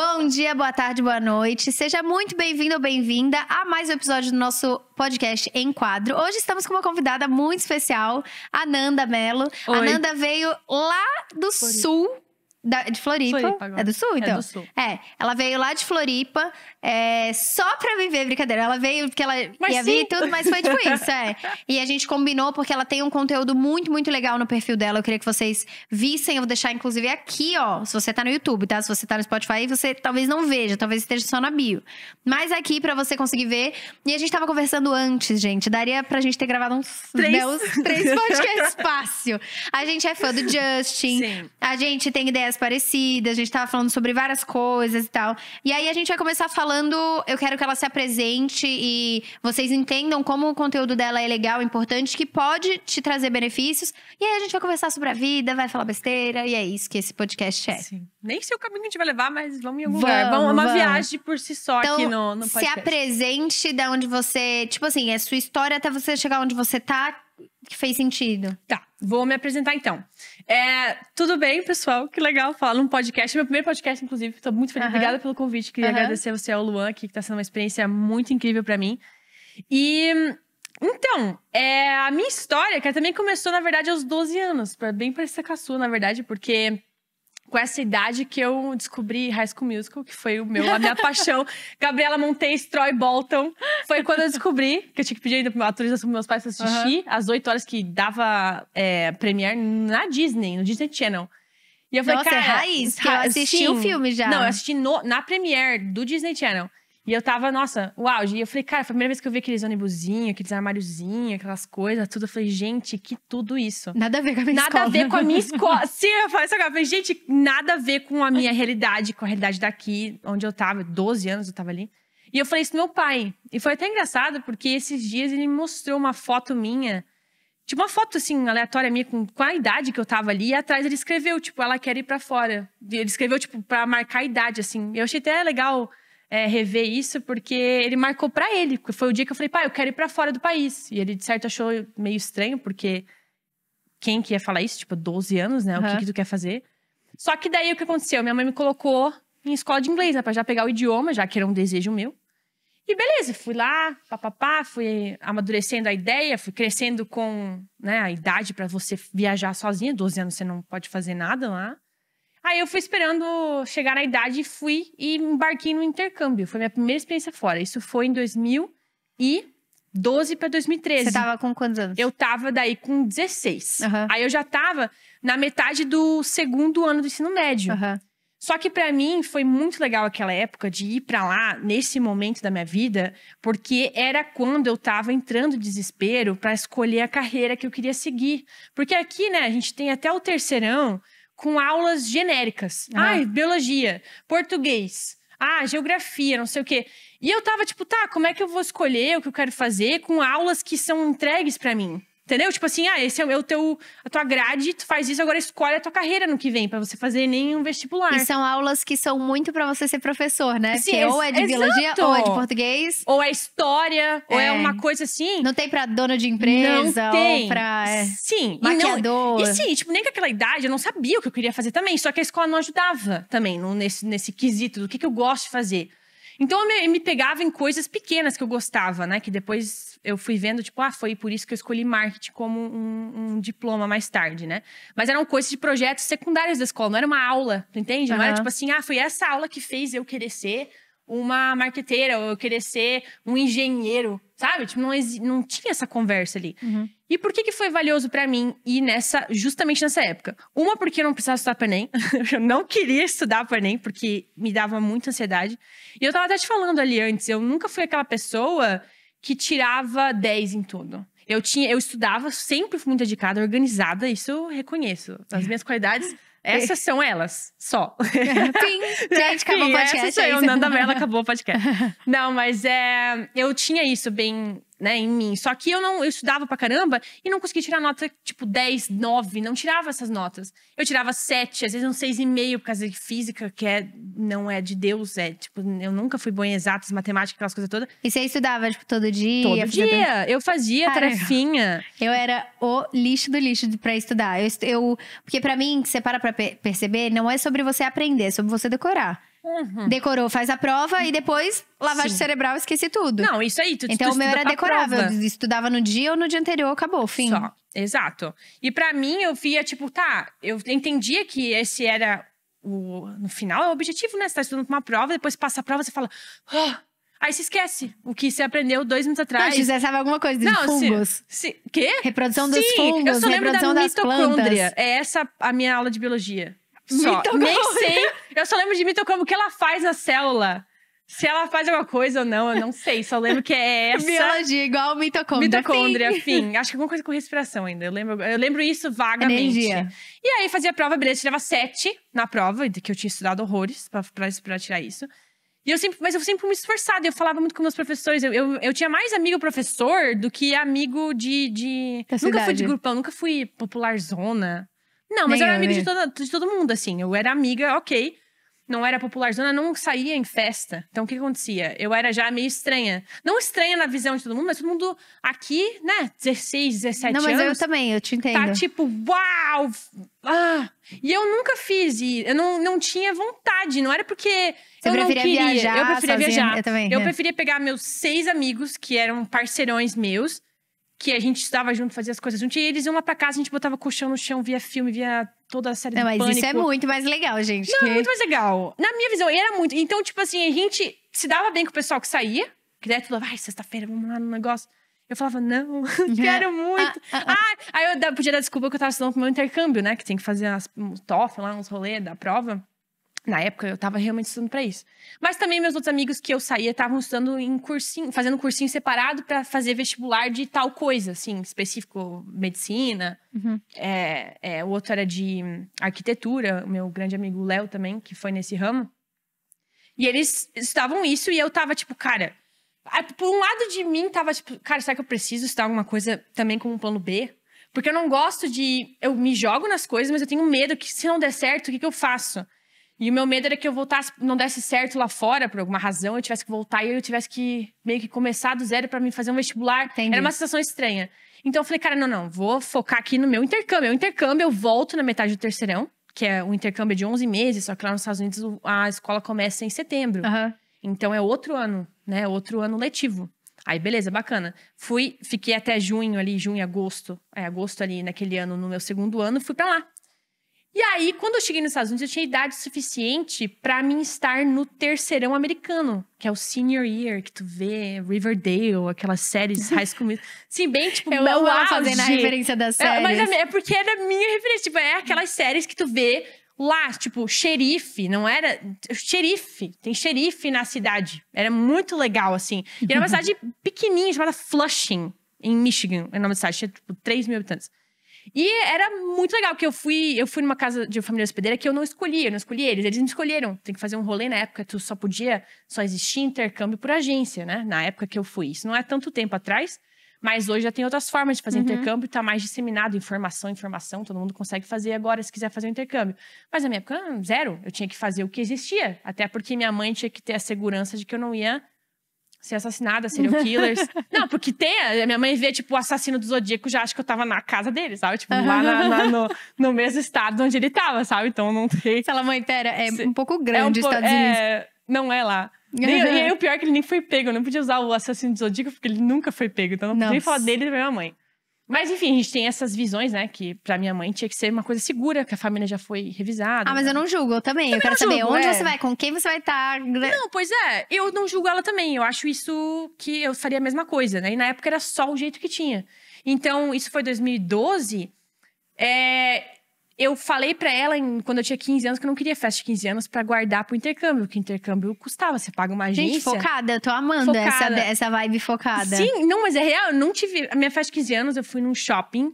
Bom dia, boa tarde, boa noite. Seja muito bem-vindo ou bem-vinda a mais um episódio do nosso podcast Em Quadro. Hoje estamos com uma convidada muito especial, a Nanda Mello. Oi. A Nanda veio lá do sul, de Floripa. Agora. É do sul, então? É do sul. Ela veio lá de Floripa só pra viver, brincadeira. Ela veio porque ela ia vir e tudo, mas foi tipo isso, E a gente combinou porque ela tem um conteúdo muito, muito legal no perfil dela. Eu queria que vocês vissem. Eu vou deixar, inclusive, aqui, ó. Se você tá no YouTube, tá? Se você tá no Spotify, você talvez não veja. Talvez esteja só na bio. Mas aqui, pra você conseguir ver. E a gente tava conversando antes, gente. Daria pra gente ter gravado uns 3 podcasts fácil. A gente é fã do Justin. Sim. A gente tem ideias parecidas. A gente tava falando sobre várias coisas e tal. E aí, a gente vai começar falando. Eu quero que ela se apresente e vocês entendam como o conteúdo dela é legal, importante, que pode te trazer benefícios. E aí a gente vai conversar sobre a vida, vai falar besteira. E é isso que esse podcast é. Sim. Nem sei o caminho que a gente vai levar, mas vamos em algum lugar. Vamos, uma viagem por si só então, aqui no podcast. Se apresente da onde você… Tipo assim, é sua história até você chegar onde você tá, que fez sentido. Tá, vou me apresentar então. Tudo bem, pessoal? Que legal falar num podcast. Meu primeiro podcast, inclusive. Tô muito feliz. Obrigada pelo convite. Queria agradecer a você, ao Luan, aqui, que tá sendo uma experiência muito incrível pra mim. E… Então, a minha história, que também começou, na verdade, aos 12 anos. Bem parecida com a sua, na verdade, porque… Com essa idade que eu descobri High School Musical, que foi a minha paixão. Gabriela Montes, Troy Bolton. Foi quando eu descobri, que eu tinha que pedir ainda uma autorização pros meus pais pra assistir. Às 8 horas que dava Premiere na Disney, no Disney Channel. E eu falei, nossa, cara… raiz, que eu assisti o filme já. Não, eu assisti na Premiere do Disney Channel. E eu tava, nossa, o auge. E eu falei, cara, foi a primeira vez que eu vi aqueles ônibusinhos, aqueles armáriozinhos, aquelas coisas, tudo. Eu falei, gente, que tudo isso. Nada a ver com a minha escola. Nada a ver com a minha escola. Sim, eu falei isso agora. Eu falei, gente, nada a ver com a minha realidade, com a realidade daqui, onde eu tava. 12 anos eu tava ali. E eu falei isso pro meu pai. E foi até engraçado, porque esses dias ele me mostrou uma foto minha. Tipo, uma foto, assim, aleatória minha, com a idade que eu tava ali. E atrás ele escreveu, tipo, ela quer ir pra fora. Ele escreveu, tipo, pra marcar a idade, assim. Eu achei até legal… rever isso, porque ele marcou pra ele. Foi o dia que eu falei, pai, eu quero ir pra fora do país. E ele, de certo, achou meio estranho, porque quem que ia falar isso? Tipo, 12 anos, né? O que tu quer fazer? Só que daí, o que aconteceu? Minha mãe me colocou em escola de inglês, né? Pra já pegar o idioma, já que era um desejo meu. E beleza, fui lá, fui amadurecendo a ideia, fui crescendo com a idade pra você viajar sozinha. 12 anos você não pode fazer nada lá. Aí eu fui esperando chegar na idade e fui e embarquei no intercâmbio. Foi minha primeira experiência fora. Isso foi em 2012 para 2013. Você tava com quantos anos? Eu tava daí com 16. Aí eu já tava na metade do segundo ano do ensino médio. Só que pra mim foi muito legal aquela época de ir pra lá, nesse momento da minha vida, porque era quando eu tava entrando em desespero pra escolher a carreira que eu queria seguir. Porque aqui, né, a gente tem até o terceirão com aulas genéricas. Biologia, português, geografia, não sei o quê. E eu tava tipo, tá, como é que eu vou escolher o que eu quero fazer com aulas que são entregues pra mim? Entendeu? Tipo assim, esse é a tua grade, tu faz isso, agora escolhe a tua carreira no que vem, pra você fazer nenhum vestibular. E são aulas que são muito pra você ser professor, né? Sim, que ou é de biologia, ou é de português. Ou é história, ou é uma coisa assim. Não tem pra dona de empresa, não tem. Ou pra sim, maquiador. E sim, tipo, nem com aquela idade eu não sabia o que eu queria fazer também. Só que a escola não ajudava também nesse quesito do que eu gosto de fazer. Então, eu me pegava em coisas pequenas que eu gostava, né? Que depois eu fui vendo, tipo, foi por isso que eu escolhi marketing como um diploma mais tarde, né? Mas eram coisas de projetos secundários da escola, não era uma aula, tu entende? Não era tipo assim, foi essa aula que fez eu querer ser uma marqueteira, ou eu querer ser um engenheiro, sabe? Tipo, não tinha essa conversa ali. E por que foi valioso pra mim ir justamente nessa época? Uma, porque eu não precisava estudar pro Enem. Eu não queria estudar pro Enem, porque me dava muita ansiedade. E eu tava até te falando ali antes, eu nunca fui aquela pessoa que tirava 10 em tudo. Eu estudava, sempre fui muito dedicada, organizada, isso eu reconheço. As minhas qualidades… Essas são elas, só. Gente, acabou o podcast. Essa sou eu, Nanda Mello, acabou o podcast. Não, mas eu tinha isso bem, né, em mim. Só que eu estudava pra caramba e não conseguia tirar nota, tipo, 10, 9. Não tirava essas notas. Eu tirava 7, às vezes um 6,5 por causa de física, que não é de Deus. Tipo, eu nunca fui boa em exatas, matemática, aquelas coisas todas. E você estudava, tipo, todo dia? Todo dia. Eu fazia tarefinha. Eu era o lixo do lixo pra estudar. Porque pra mim, você para pra perceber, não é sobre você aprender, é sobre você decorar. Decorou, faz a prova e depois lavagem cerebral, esqueci tudo. Não, isso aí. Então o meu era decorável. Eu estudava no dia ou no dia anterior, acabou, fim. Só, exato. E pra mim, eu via, tipo, eu entendia que esse era no final é o objetivo, né? Você tá estudando pra uma prova, depois passa a prova, você fala… Aí você esquece o que você aprendeu 2 minutos atrás. Não, você sabe alguma coisa de fungos. Quê? Reprodução dos fungos, eu só lembro reprodução da das plantas. É essa a minha aula de biologia. Só. Nem sei. Eu só lembro de mitocôndria, o que ela faz na célula. Se ela faz alguma coisa ou não, eu não sei. Só lembro que é essa… Biologia, igual mitocôndria. Mitocôndria, fim. Acho que alguma coisa com respiração ainda. Eu lembro isso vagamente. Energia. E aí, fazia a prova, beleza. Tirava 7 na prova, que eu tinha estudado horrores pra tirar isso. Mas eu sempre fui muito esforçada. Eu falava muito com meus professores. Eu tinha mais amigo professor do que amigo de nunca fui de grupão, nunca fui popularzona. Não, mas eu era amiga de todo mundo, assim. Eu era amiga, ok. Não era popularzona, não saía em festa. Então, o que acontecia? Eu era já meio estranha. Não estranha na visão de todo mundo, mas todo mundo aqui, né? 16, 17 anos. Não, mas eu também, eu te entendo. Tá tipo, uau! E eu nunca fiz. E eu não tinha vontade. Não era porque eu não queria. Viajar, eu preferia sozinha, viajar. Eu também. Eu preferia pegar meus 6 amigos, que eram parceirões meus. Que a gente estava junto, fazia as coisas junto. E eles iam lá pra casa, a gente botava colchão no chão, via filme, via toda a série do Pânico. Mas isso é muito mais legal, gente. Não, é muito mais legal. Na minha visão, era muito. Então, tipo assim, a gente se dava bem com o pessoal que saía. Que daí tudo, vai, sexta-feira, vamos lá no negócio. Eu falava, não, quero muito. Aí eu podia dar desculpa que eu tava estudando pro meu intercâmbio, né? Que tem que fazer um TOEFL lá, uns rolês da prova. Na época, eu tava realmente estudando pra isso. Mas também meus outros amigos que eu saía estavam estudando em cursinho, fazendo cursinho separado pra fazer vestibular de tal coisa, assim, específico, medicina. O outro era de arquitetura, o meu grande amigo Léo também, que foi nesse ramo. E eles estudavam isso e eu tava tipo, cara… Por um lado de mim, tava tipo, cara, será que eu preciso estudar alguma coisa também como um plano B? Porque eu não gosto de… Eu me jogo nas coisas, mas eu tenho medo que se não der certo, o que eu faço? E o meu medo era que eu voltasse, não desse certo lá fora, por alguma razão, eu tivesse que voltar e eu tivesse que meio que começar do zero pra mim fazer um vestibular. Entendi. Era uma situação estranha. Então eu falei, cara, não, vou focar aqui no meu intercâmbio. O intercâmbio eu volto na metade do terceirão, que é um intercâmbio de 11 meses, só que lá nos Estados Unidos a escola começa em setembro. Então é outro ano, né? Outro ano letivo. Aí, beleza, bacana. Fiquei até junho ali, agosto ali naquele ano, no meu segundo ano, fui pra lá. E aí, quando eu cheguei nos Estados Unidos, eu tinha idade suficiente pra mim estar no terceirão americano, que é o senior year, que tu vê Riverdale, aquelas séries High School Musical. Sim, bem, tipo, eu amo ela fazendo a referência das séries. Mas é porque era minha referência, tipo, é aquelas séries que tu vê lá, tipo, xerife, não era… Xerife, tem xerife na cidade. Era muito legal, assim. E era uma cidade pequenininha, chamada Flushing, em Michigan, é o nome da cidade, tinha, tipo, 3 mil habitantes. E era muito legal, porque eu fui numa casa de família hospedeira que eu não escolhi eles me escolheram. Tem que fazer um rolê na época, só existia intercâmbio por agência, né? Na época que eu fui. Isso não é tanto tempo atrás, mas hoje já tem outras formas de fazer intercâmbio, tá mais disseminado, informação, todo mundo consegue fazer agora se quiser fazer um intercâmbio. Mas na minha época, zero, eu tinha que fazer o que existia, até porque minha mãe tinha que ter a segurança de que eu não ia ser assassinada, serial killers. Não, porque a minha mãe vê, tipo, o assassino do Zodíaco, já acha que eu tava na casa dele, sabe? Tipo, lá no mesmo estado onde ele tava, sabe? Então, não tem… Fala, mãe, pera, é um pouco grande os Estados Unidos. Não é lá. E aí, o pior é que ele nem foi pego. Eu não podia usar o assassino do Zodíaco, porque ele nunca foi pego. Então, não podia nem falar dele e da minha mãe. Mas, enfim, a gente tem essas visões, né? Que pra minha mãe tinha que ser uma coisa segura, que a família já foi revisada. Mas eu não julgo, eu também. Eu quero saber onde você vai, com quem você vai estar. Não, pois é. Eu não julgo ela também. Eu acho isso que eu faria a mesma coisa, né? E na época era só o jeito que tinha. Então, isso foi 2012. Eu falei pra ela, quando eu tinha 15 anos, que eu não queria festa de 15 anos pra guardar pro intercâmbio. Porque intercâmbio custava, você paga uma agência. Gente, focada, eu tô amando essa vibe focada. Sim, não, mas é real, eu não tive… A minha festa de 15 anos, eu fui num shopping,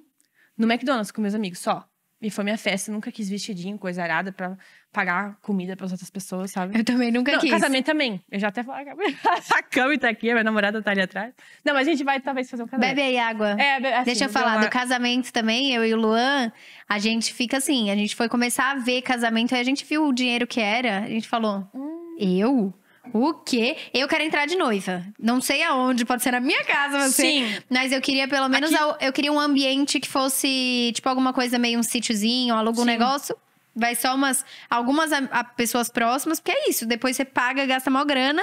no McDonald's, com meus amigos, só. E foi minha festa, eu nunca quis vestidinho, coisa arada, pra pagar comida pras outras pessoas, sabe? Eu também nunca quis. Casamento também. Eu já até falei, a Cami tá aqui, a minha namorada tá ali atrás. Não, mas a gente vai talvez fazer um casamento. Bebe aí água. Assim, deixa eu falar, do casamento também, eu e o Luan, a gente fica assim, a gente foi começar a ver casamento, aí a gente viu o dinheiro que era, a gente falou, eu? O quê? Eu quero entrar de noiva. Não sei aonde, pode ser na minha casa, Sim. Mas eu queria pelo menos… Eu queria um ambiente que fosse, tipo, alguma coisa meio um sítiozinho, aluga um negócio. Vai só algumas pessoas próximas, porque é isso. Depois você paga, gasta maior grana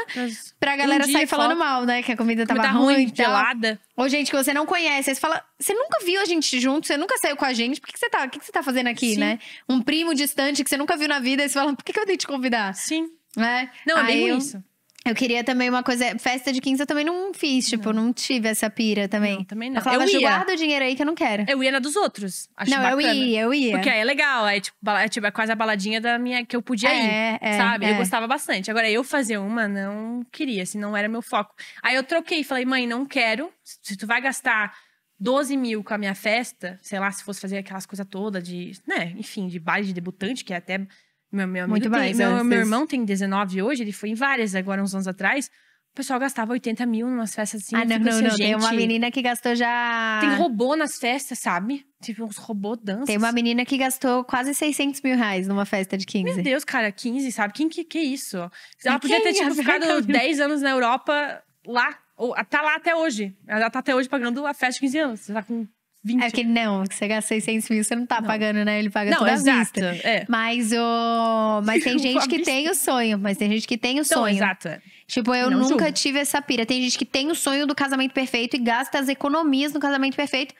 pra galera sair falando mal, né? Que a comida tava ruim, gelada. Ou gente que você não conhece. Aí você fala, você nunca viu a gente junto, você nunca saiu com a gente. Por que você tá fazendo aqui, né? Um primo distante que você nunca viu na vida. Aí você fala, por que eu tenho que te convidar? Sim. Né? Não, é bem ruim isso. Eu queria também uma coisa… Festa de 15 eu também não fiz, tipo… Não tive essa pira também. Não, também não. Eu falava, guarda o dinheiro aí que eu não quero. Eu ia na dos outros. Acho não, bacana. eu ia. Porque aí é legal. É tipo, é quase a baladinha da minha… Que eu podia ir, sabe? Eu gostava bastante. Agora, eu fazer uma, não queria. Assim, não era meu foco. Aí eu troquei. Falei, mãe, não quero. Se tu vai gastar 12 mil com a minha festa… Sei lá, se fosse fazer aquelas coisas todas de… Né? Enfim, de baile de debutante, que é até… Muito mais. Meu irmão tem 19 hoje. Ele foi em várias agora, uns anos atrás. O pessoal gastava 80 mil numas festas assim. Ah, não. Gente, tem uma menina que gastou já… Tem robô nas festas, sabe? Tipo, uns robô danças. Tem uma menina que gastou quase 600 mil reais numa festa de 15. Meu Deus, cara, 15, sabe? Quem que é isso? Ela podia ter, tipo, ficado 10 anos na Europa lá. Ou tá lá até hoje. Ela tá até hoje pagando a festa de 15 anos. Você tá com 20. É que não, você gasta 600 mil, você não tá pagando, né? Ele paga tudo à vista. É. Mas tem gente que tem o sonho. Mas tem gente que tem o sonho. Exato. Tipo, eu nunca tive essa pira. Tem gente que tem o sonho do casamento perfeito e gasta as economias no casamento perfeito.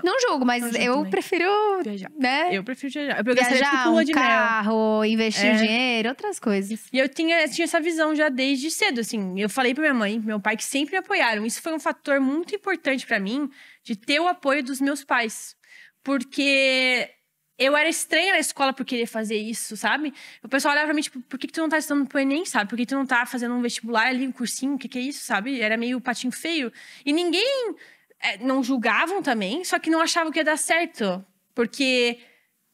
Não julgo, mas eu também prefiro viajar. Né? Eu prefiro viajar. Eu viajar, um carro, investir dinheiro, outras coisas. E eu tinha essa visão já desde cedo, assim. Eu falei pra minha mãe, meu pai, que sempre me apoiaram. Isso foi um fator muito importante pra mim, de ter o apoio dos meus pais. Porque eu era estranha na escola por querer fazer isso, sabe? O pessoal olhava pra mim, tipo, por que tu não tá estudando pro Enem, sabe? Por que tu não tá fazendo um vestibular ali, um cursinho? O que é isso, sabe? Era meio patinho feio. E ninguém… não julgavam também, só que não achavam que ia dar certo. Porque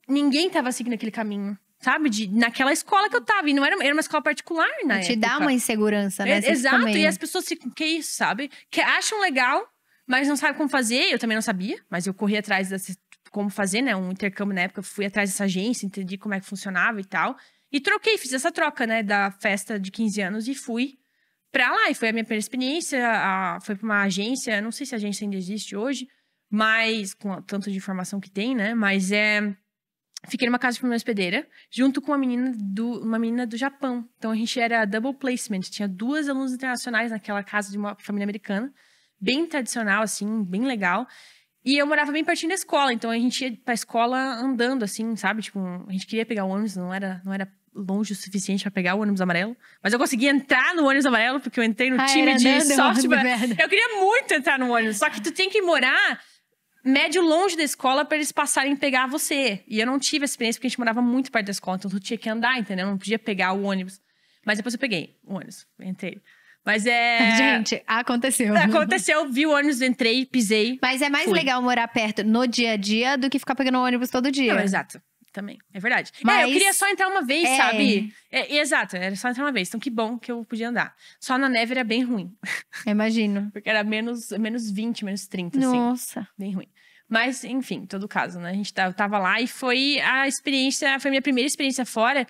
ninguém tava seguindo aquele caminho, sabe? Naquela escola que eu tava. E não era uma escola particular na época. Te dá uma insegurança, né? Exato, e as pessoas ficam, que isso, sabe? Que acham legal, mas não sabem como fazer. Eu também não sabia, mas eu corri atrás de como fazer, né? Um intercâmbio na época, eu fui atrás dessa agência, entendi como é que funcionava e tal. E fiz essa troca, né? Da festa de 15 anos e fui pra lá. E foi a minha primeira experiência, foi pra uma agência, não sei se a agência ainda existe hoje, mas com tanto de informação que tem, né? Mas fiquei numa casa de primeira hospedeira, junto com uma menina do Japão. Então a gente era double placement, tinha 2 alunos internacionais naquela casa de uma família americana, bem tradicional, assim, bem legal. E eu morava bem pertinho da escola, então a gente ia pra escola andando, assim, sabe? Tipo, a gente queria pegar o ônibus, não era longe o suficiente pra pegar o ônibus amarelo. Mas eu consegui entrar no ônibus amarelo, porque eu entrei no time de software. Eu queria muito entrar no ônibus, só que tu tem que morar médio longe da escola pra eles passarem e pegar você. E eu não tive essa experiência, porque a gente morava muito perto da escola, então tu tinha que andar, entendeu? Eu não podia pegar o ônibus. Mas depois eu peguei o ônibus, entrei. Mas Gente, aconteceu. Aconteceu, vi o ônibus, entrei, pisei. Mas é mais legal morar perto no dia a dia do que ficar pegando o ônibus todo dia. Não, exato. Também, é verdade. Mas eu queria só entrar uma vez, sabe? Exato, era só entrar uma vez. Então que bom que eu podia andar. Só na neve era bem ruim. Imagino. Porque era menos 20, menos 30, Nossa. assim. Bem ruim. Mas, enfim, em todo caso, né? A gente tava lá e foi a minha primeira experiência fora.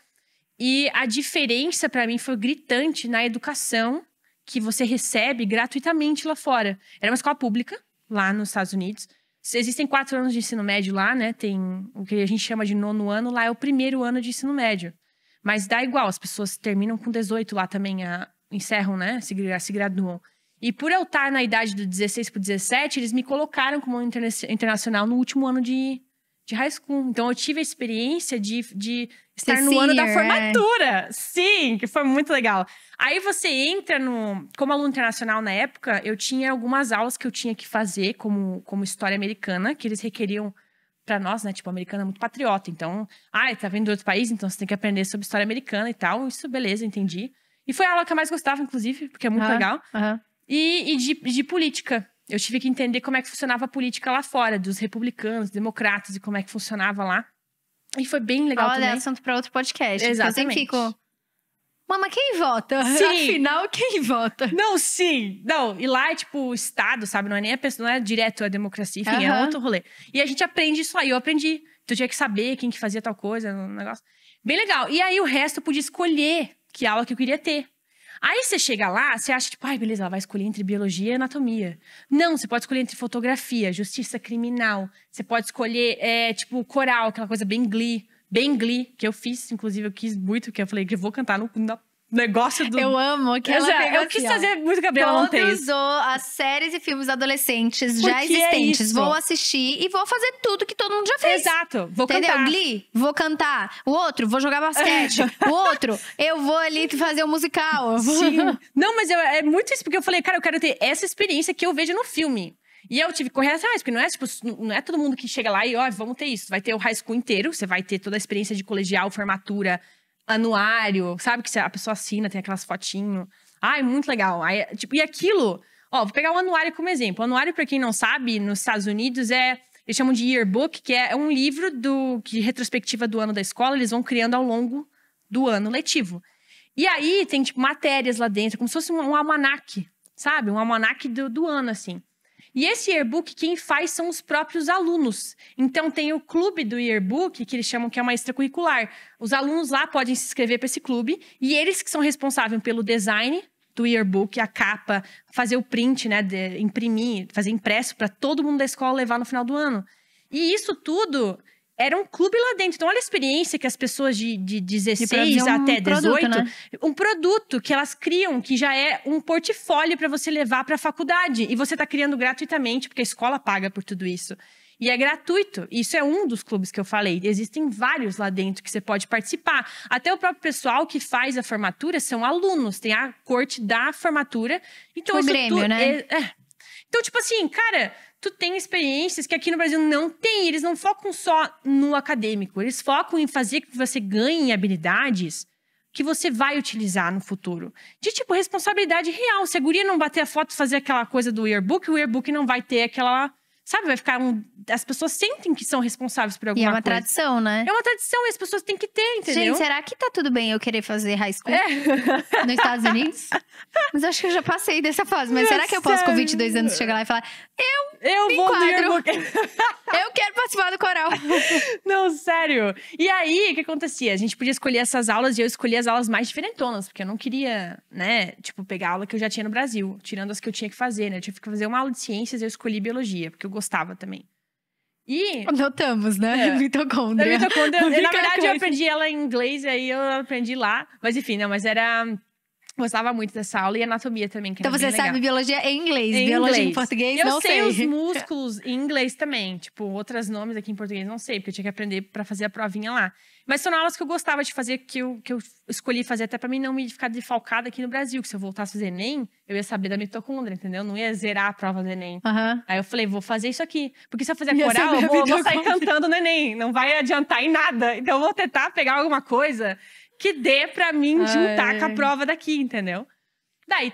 E a diferença pra mim foi gritante na educação que você recebe gratuitamente lá fora. Era uma escola pública, lá nos Estados Unidos. Existem 4 anos de ensino médio lá, né? Tem o que a gente chama de 9º ano, lá é o primeiro ano de ensino médio. Mas dá igual, as pessoas terminam com 18 lá também, encerram, né? Se graduam. E por eu estar na idade do 16 pro 17, eles me colocaram como internacional no último ano de high school. Então eu tive a experiência de estar no ano da formatura. Sim, que foi muito legal. Aí você entra como aluno internacional na época, eu tinha algumas aulas que eu tinha que fazer como história americana, que eles requeriam pra nós, né? Tipo, americana é muito patriota. Então, tá vindo de outro país, então você tem que aprender sobre história americana e tal. Isso, beleza, entendi. E foi a aula que eu mais gostava, inclusive, porque é muito legal. E de política. Eu tive que entender como é que funcionava a política lá fora, dos republicanos, democratas, e como é que funcionava lá. E foi bem legal também. Olha, assunto pra outro podcast. Exatamente. Eu sempre fico… Mama, quem vota? Sim. Afinal, quem vota? Não, sim. Não, e lá é tipo Estado, sabe? Não é nem a pessoa, não é direto a democracia, enfim, é outro rolê. E a gente aprende isso aí, eu aprendi. Tu tinha que saber quem que fazia tal coisa, um negócio. Bem legal. E aí o resto eu podia escolher que aula que eu queria ter. Aí você chega lá, você acha tipo, beleza, ela vai escolher entre biologia e anatomia. Não, você pode escolher entre fotografia, justiça criminal. Você pode escolher, tipo, coral, aquela coisa bem Glee. bem Glee, que eu fiz, inclusive, eu quis muito, que eu falei que eu vou cantar no negócio do... Eu amo aquela Eu quis fazer muito Gabriela Montes. As séries e filmes adolescentes já existentes. Vou assistir e vou fazer tudo que todo mundo já fez. Exato. Vou Entendeu? cantar. Glee, vou cantar. O outro, vou jogar basquete. O outro, eu vou ali fazer um musical. Sim. Não, mas é muito isso, porque eu falei, cara, eu quero ter essa experiência que eu vejo no filme. E eu tive que correr atrás, porque não é todo mundo que chega lá e, ó, vamos ter isso. Vai ter o high school inteiro, você vai ter toda a experiência de colegial, formatura, anuário, sabe? Que a pessoa assina, tem aquelas fotinhos. Ai, muito legal. Aí, tipo, e aquilo... Ó, vou pegar o anuário como exemplo. O anuário, pra quem não sabe, nos Estados Unidos eles chamam de yearbook, que é um livro de retrospectiva do ano da escola. Eles vão criando ao longo do ano letivo. E aí, tem, tipo, matérias lá dentro, como se fosse um almanaque, sabe? Um almanaque do ano, assim. E esse yearbook, quem faz são os próprios alunos. Então, tem o clube do yearbook, que eles chamam que é uma extracurricular. Os alunos lá podem se inscrever para esse clube. E eles que são responsáveis pelo design do yearbook, a capa, fazer o print, né? Imprimir, fazer impresso para todo mundo da escola levar no final do ano. E isso tudo era um clube lá dentro. Então, olha a experiência que as pessoas de 16 até 18... né? Um produto que elas criam, que já é um portfólio para você levar para a faculdade. E você está criando gratuitamente, porque a escola paga por tudo isso. E é gratuito. Isso é um dos clubes que eu falei. Existem vários lá dentro que você pode participar. Até o próprio pessoal que faz a formatura são alunos. Tem a corte da formatura. Então, o Grêmio, né? Então, tipo assim, cara... Tu tem experiências que aqui no Brasil não tem. Eles não focam só no acadêmico. Eles focam em fazer com que você ganhe habilidades que você vai utilizar no futuro. De, tipo, responsabilidade real. Se a guria não bater a foto e fazer aquela coisa do yearbook, o yearbook não vai ter aquela... Sabe, vai ficar as pessoas sentem que são responsáveis por alguma coisa. E é uma tradição, né? É uma tradição e as pessoas têm que ter, entendeu? Gente, será que tá tudo bem eu querer fazer high school nos Estados Unidos? Mas acho que eu já passei dessa fase. Mas será que eu posso, com 22 anos, chegar lá e falar... Eu vou no yearbook. Eu quero participar do coral. Não, sério. E aí, o que acontecia? A gente podia escolher essas aulas e eu escolhi as aulas mais diferentonas. Porque eu não queria, né, tipo, pegar a aula que eu já tinha no Brasil. Tirando as que eu tinha que fazer, né? Eu tive que fazer uma aula de ciências e eu escolhi biologia. Porque eu gostava também. E... Notamos, né? Mitocôndria. Na verdade, eu aprendi ela em inglês. E aí, eu aprendi lá. Mas enfim, não, mas era... Gostava muito dessa aula e anatomia também, que então era você bem legal. sabe biologia em inglês, em biologia inglês. em português, eu não sei. Eu sei os músculos em inglês também. Tipo, outros nomes aqui em português não sei, porque eu tinha que aprender pra fazer a provinha lá. Mas são aulas que eu gostava de fazer, que eu escolhi fazer até pra mim não me ficar defalcada aqui no Brasil. Que se eu voltasse a fazer Enem, eu ia saber da mitocôndria, entendeu? Não ia zerar a prova do Enem. Aí eu falei, vou fazer isso aqui. Porque se eu fizer coral, eu vou sair cantando no Enem. Não vai adiantar em nada. Então eu vou tentar pegar alguma coisa que dê pra mim juntar com a prova daqui, entendeu? Daí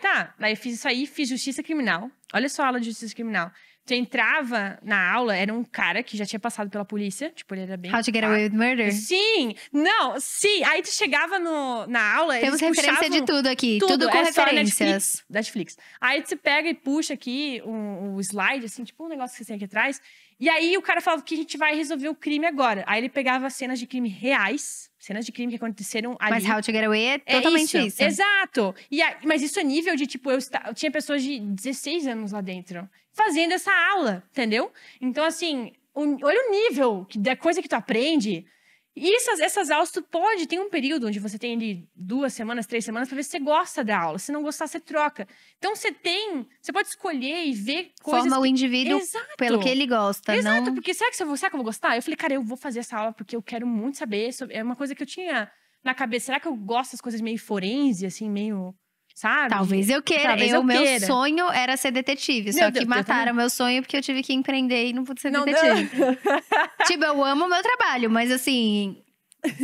eu fiz isso aí, fiz justiça criminal. Olha só a aula de justiça criminal. Tu entrava na aula, era um cara que já tinha passado pela polícia. Tipo, ele era bem... How to Get Away with Murder? Sim! Não, sim! Aí tu chegava na aula, temos referência de tudo aqui. Tudo com referências. Netflix. Aí tu pega e puxa aqui o slide, assim, tipo um negócio que você tem aqui atrás. E aí o cara falava que a gente vai resolver o crime agora. Aí ele pegava cenas de crime reais. Cenas de crime que aconteceram ali. Mas How to Get Away é totalmente isso. Exato. Mas isso é nível de, tipo, eu tinha pessoas de 16 anos lá dentro fazendo essa aula, entendeu? Então, assim, olha o nível da coisa que tu aprende. E essas aulas, tem um período onde você tem ali 2 semanas, 3 semanas, pra ver se você gosta da aula. Se não gostar, você troca. Então, você pode escolher e ver coisas... Forma o indivíduo pelo que ele gosta. Exato, não... porque será que eu vou gostar? Eu falei, cara, eu vou fazer essa aula porque eu quero muito saber. É uma coisa que eu tinha na cabeça. Será que eu gosto das coisas meio forense, assim, meio... Sabe? Talvez eu queira. Meu sonho era ser detetive. Só que mataram meu sonho porque eu tive que empreender e não pude ser detetive. Tipo, eu amo o meu trabalho, mas assim...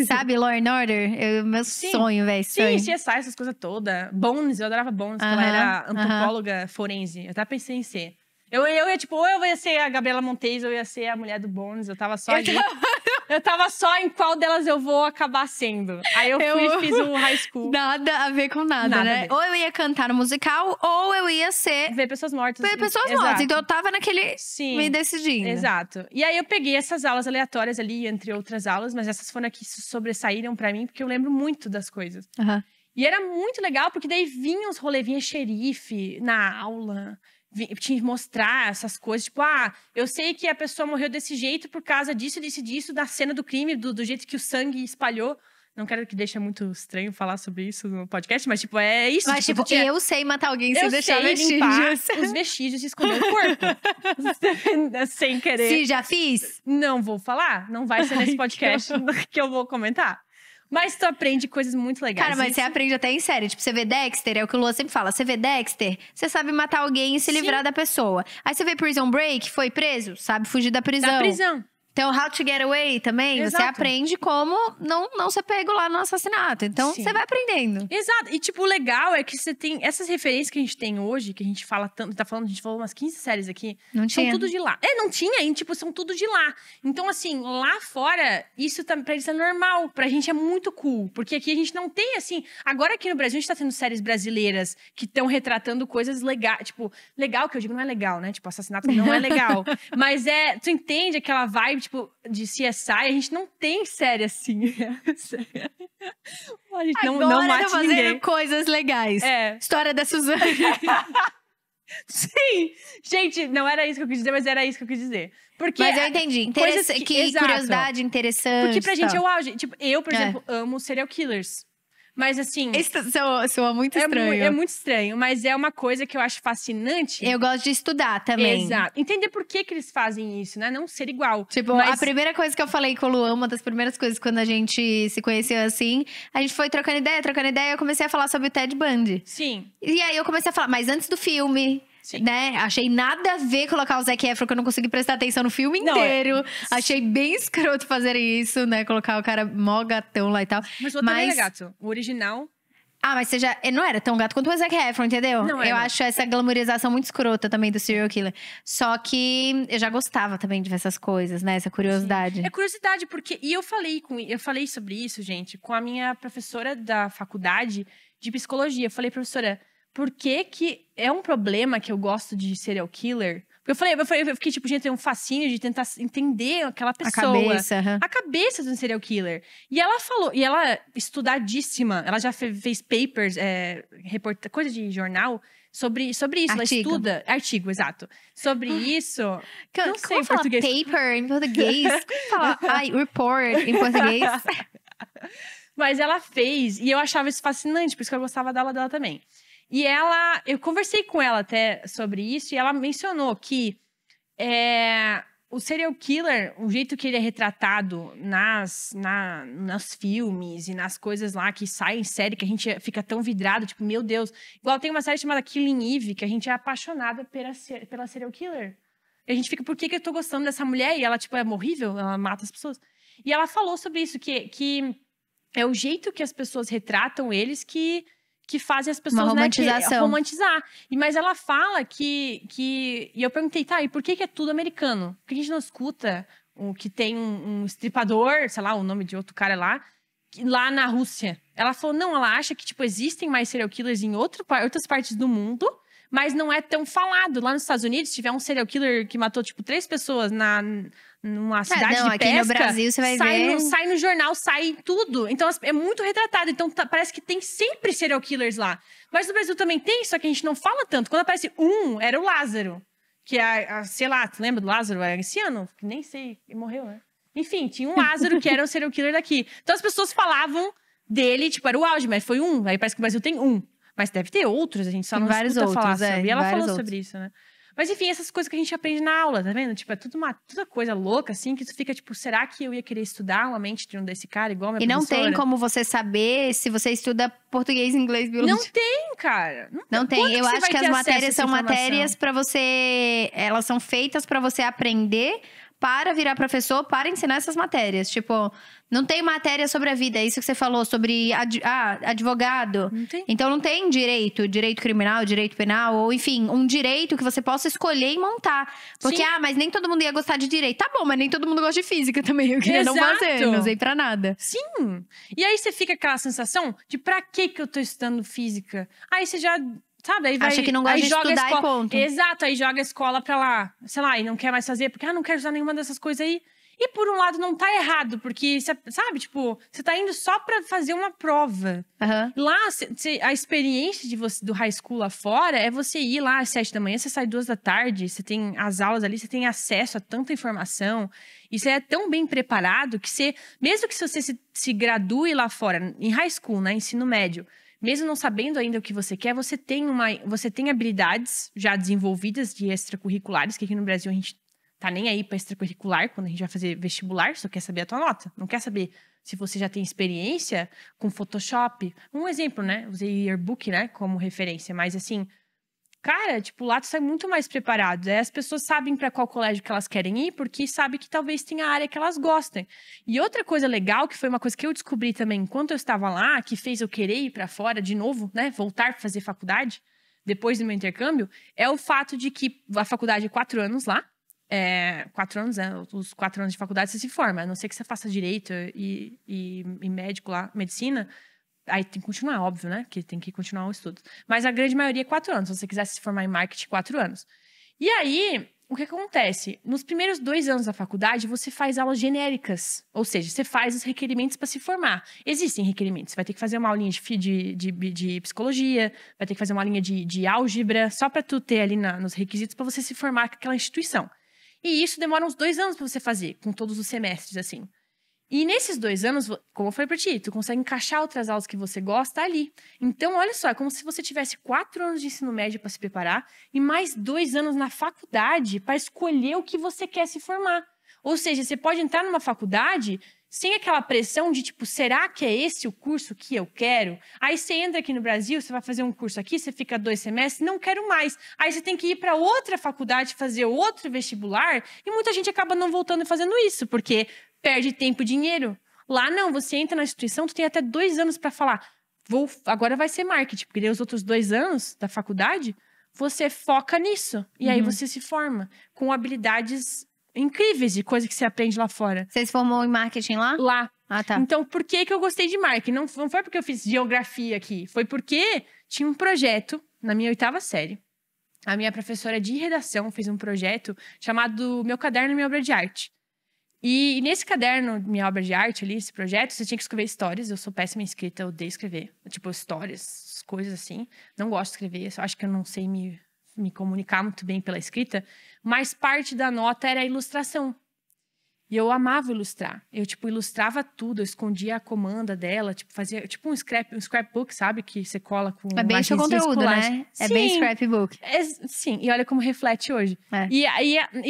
Sabe, Law and Order? Meu sonho, velho. Sim, CSI, essas coisas todas. Bones, eu adorava Bones, que ela era antropóloga forense. Eu até pensei em ser. Eu ia, tipo, ou eu ia ser a Gabriela Montes, ou eu ia ser a mulher do Bones. Eu tava só ali. Eu tava só em qual delas eu vou acabar sendo. Aí eu fui e fiz o high school. Nada a ver com nada, né? Ou eu ia cantar no musical, ou eu ia ser... Ver pessoas mortas. Ver pessoas mortas. Então eu tava naquele... me decidindo. Exato. E aí eu peguei essas aulas aleatórias ali, entre outras aulas. Mas essas foram aqui que sobressaíram pra mim, porque eu lembro muito das coisas. E era muito legal, porque daí vinha os rolê, vinha xerife na aula... te mostrar essas coisas. Tipo, eu sei que a pessoa morreu desse jeito por causa disso, disso, da cena do crime, do jeito que o sangue espalhou. Não quero que deixe muito estranho falar sobre isso no podcast, mas, tipo, é isso. Mas, tipo, eu sei matar alguém sem deixar vestígios. Os vestígios e esconder o corpo. Sem querer. Sim, já fiz? Não vou falar. Não vai ser nesse podcast que eu vou comentar. Mas tu aprende coisas muito legais. Cara, mas você aprende até em série. Tipo, você vê Dexter, é o que o Lua sempre fala. Você vê Dexter, você sabe matar alguém e se livrar da pessoa. Aí você vê Prison Break, foi preso, sabe fugir da prisão. Da prisão. Então, How to Get Away também, Exato. você aprende como não ser pego lá no assassinato. Então, você vai aprendendo. Exato. E, tipo, o legal é que você tem… Essas referências que a gente tem hoje, que a gente fala tanto… A gente falou umas 15 séries aqui. Não são tinha. tudo de lá. Não tinha. E, tipo, são tudo de lá. Então, assim, lá fora, isso pra eles é normal. Pra gente é muito cool. Porque aqui a gente não tem, assim… Agora aqui no Brasil, a gente tá tendo séries brasileiras que estão retratando coisas legais. Tipo, legal que eu digo não é legal, né? Tipo, assassinato não é legal. Mas tu entende aquela vibe, tipo… de CSI, a gente não tem série assim. A gente não mate fazendo ninguém. coisas legais. História da Suzane. Sim! Gente, não era isso que eu quis dizer, mas era isso que eu quis dizer. Porque mas eu entendi. Curiosidade interessante. Porque pra gente é o auge. Tipo, eu, por exemplo, amo serial killers. Mas assim… Isso soa muito estranho. É muito estranho, mas é uma coisa que eu acho fascinante. Eu gosto de estudar também. Exato. Entender por que eles fazem isso, né? Não ser igual. Tipo, a primeira coisa que eu falei com o Luan, uma das primeiras coisas quando a gente se conheceu assim, a gente foi trocando ideia, eu comecei a falar sobre o Ted Bundy. Sim. E aí eu comecei a falar, mas antes do filme… Sim. Né? Achei nada a ver colocar o Zac Efron, que eu não consegui prestar atenção no filme inteiro. Achei bem escroto fazer isso, né? Colocar o cara mó gatão lá e tal. Mas o outro também é gato. O original… mas ele não era tão gato quanto o Zac Efron, entendeu? Não, eu acho essa glamorização muito escrota também do serial killer. Só que eu já gostava também de ver essas coisas, né? Essa curiosidade. Sim. É curiosidade, porque… E eu falei sobre isso, gente, com a minha professora da faculdade de psicologia. Eu falei, professora… Por que é um problema que eu gosto de serial killer? Porque eu fiquei tipo, gente, tem um fascínio de tentar entender aquela pessoa. A cabeça de um serial killer. E ela falou, e ela, estudadíssima, ela já fez papers, coisa de jornal, sobre isso. Ela estuda… Artigo, exato. Sobre isso… Não sei em português. Paper em português? Como fala? Report em português. Mas ela fez, e eu achava isso fascinante, por isso que eu gostava da aula dela também. E eu conversei com ela até sobre isso, e ela mencionou que o serial killer, o jeito que ele é retratado nos filmes e nas coisas lá que saem em série, que a gente fica tão vidrado, tipo, meu Deus. Igual tem uma série chamada Killing Eve, que a gente é apaixonada pela serial killer. E a gente fica, por que eu tô gostando dessa mulher? E ela, tipo, é horrível, ela mata as pessoas. E ela falou sobre isso, que é o jeito que as pessoas retratam eles que fazem as pessoas… Uma romantização. Romantizar. Mas ela fala que… E eu perguntei, e por que é tudo americano? Por que a gente não escuta o que tem um estripador, sei lá, o nome de outro cara lá na Rússia? Ela falou, não, ela acha que, tipo, existem mais serial killers em outras partes do mundo, mas não é tão falado. Lá nos Estados Unidos, se tiver um serial killer que matou, tipo, 3 pessoas numa cidade de pesca… aqui no Brasil você vai ver… Sai no jornal, sai em tudo. Então, é muito retratado. Então, parece que tem sempre serial killers lá. Mas no Brasil também tem, só que a gente não fala tanto. Quando aparece era o Lázaro. Que sei lá, tu lembra do Lázaro? Esse ano? Nem sei, ele morreu, né? Enfim, tinha um Lázaro que era um serial killer daqui. Então, as pessoas falavam dele, tipo, era o auge, mas foi um. Aí parece que o Brasil tem um. Mas deve ter outros, a gente só não escuta falar sobre. E ela falou sobre isso, né? Mas enfim, essas coisas que a gente aprende na aula, tá vendo? Tipo, é toda coisa louca, assim, que tu fica tipo, será que eu ia querer estudar uma mente desse cara igual a minha professora? E não tem como você saber se você estuda português, inglês, biologia. Não tem, cara. Não tem. Eu acho que as matérias são matérias pra você… Elas são feitas pra você aprender para virar professor, para ensinar essas matérias. Tipo, não tem matéria sobre a vida. É isso que você falou, sobre advogado. Não tem. Então, não tem direito criminal, direito penal. Ou, enfim, um direito que você possa escolher e montar. Porque, mas nem todo mundo ia gostar de direito. Tá bom, mas nem todo mundo gosta de física também. Eu queria não fazer, não usei pra nada. Sim. E aí, você fica com aquela sensação de pra que eu tô estudando física? Aí, você já… Sabe, aí vai… Acha que não gosta de estudar e ponto. Exato, aí joga a escola pra lá, sei lá, e não quer mais fazer, porque não quero usar nenhuma dessas coisas aí. E por um lado não tá errado, porque, sabe, tipo, você tá indo só pra fazer uma prova. Lá, a experiência de você, do high school lá fora é você ir lá às 7 da manhã, você sai 2 da tarde, você tem as aulas ali, você tem acesso a tanta informação. E você é tão bem preparado que você, mesmo que você se gradue lá fora, em high school, né, ensino médio, mesmo não sabendo ainda o que você quer, você tem habilidades já desenvolvidas de extracurriculares, que aqui no Brasil a gente tá nem aí pra extracurricular, quando a gente vai fazer vestibular, só quer saber a tua nota. Não quer saber se você já tem experiência com Photoshop. Um exemplo, né? Usei Yearbook, né, como referência. Mas assim, cara, tipo, lá tu sai muito mais preparado. As pessoas sabem pra qual colégio que elas querem ir, porque sabem que talvez tenha a área que elas gostem. E outra coisa legal, que foi uma coisa que eu descobri também enquanto eu estava lá, que fez eu querer ir pra fora de novo, né? Voltar pra fazer faculdade, depois do meu intercâmbio, é o fato de que a faculdade é 4 anos lá. 4 anos, os 4 anos de faculdade você se forma, a não ser que você faça direito e médico lá, medicina, aí tem que continuar, óbvio, né? Que tem que continuar o estudo. Mas a grande maioria é 4 anos, se você quiser se formar em marketing, 4 anos. E aí, o que acontece? Nos primeiros 2 anos da faculdade, você faz aulas genéricas, ou seja, você faz os requerimentos para se formar. Existem requerimentos, você vai ter que fazer uma aulinha de psicologia, vai ter que fazer uma aulinha de álgebra, só para tu ter ali nos requisitos para você se formar com aquela instituição. E isso demora uns 2 anos pra você fazer, com todos os semestres, assim. E nesses 2 anos, como eu falei pra ti, tu consegue encaixar outras aulas que você gosta ali. Então, olha só, é como se você tivesse 4 anos de ensino médio pra se preparar e mais 2 anos na faculdade pra escolher o que você quer se formar. Ou seja, você pode entrar numa faculdade sem aquela pressão de, tipo, será que é esse o curso que eu quero? Aí você entra aqui no Brasil, você vai fazer um curso aqui, você fica 2 semestres, não quero mais. Aí você tem que ir para outra faculdade, fazer outro vestibular, e muita gente acaba não voltando e fazendo isso, porque perde tempo e dinheiro. Lá não, você entra na instituição, tu tem até 2 anos para falar, agora vai ser marketing, porque os outros 2 anos da faculdade, você foca nisso. E aí você se forma com habilidades incríveis de coisa que você aprende lá fora. Você se formou em marketing lá? Lá. Ah, tá. Então, por que eu gostei de marketing? Não foi porque eu fiz geografia aqui. Foi porque tinha um projeto na minha 8ª série. A minha professora de redação fez um projeto chamado Meu Caderno, Minha Obra de Arte. E nesse caderno, Minha Obra de Arte, ali, esse projeto, você tinha que escrever histórias. Eu sou péssima em escrita, eu odeio escrever. Tipo, histórias, coisas assim. Não gosto de escrever, eu só acho que eu não sei me comunicar muito bem pela escrita, mas parte da nota era a ilustração. E eu amava ilustrar. Eu, tipo, ilustrava tudo, eu escondia a comanda dela, tipo, fazia tipo um scrapbook, sabe? Que você cola com é bem seu conteúdo, né? É bem scrapbook. Sim, e olha como reflete hoje. E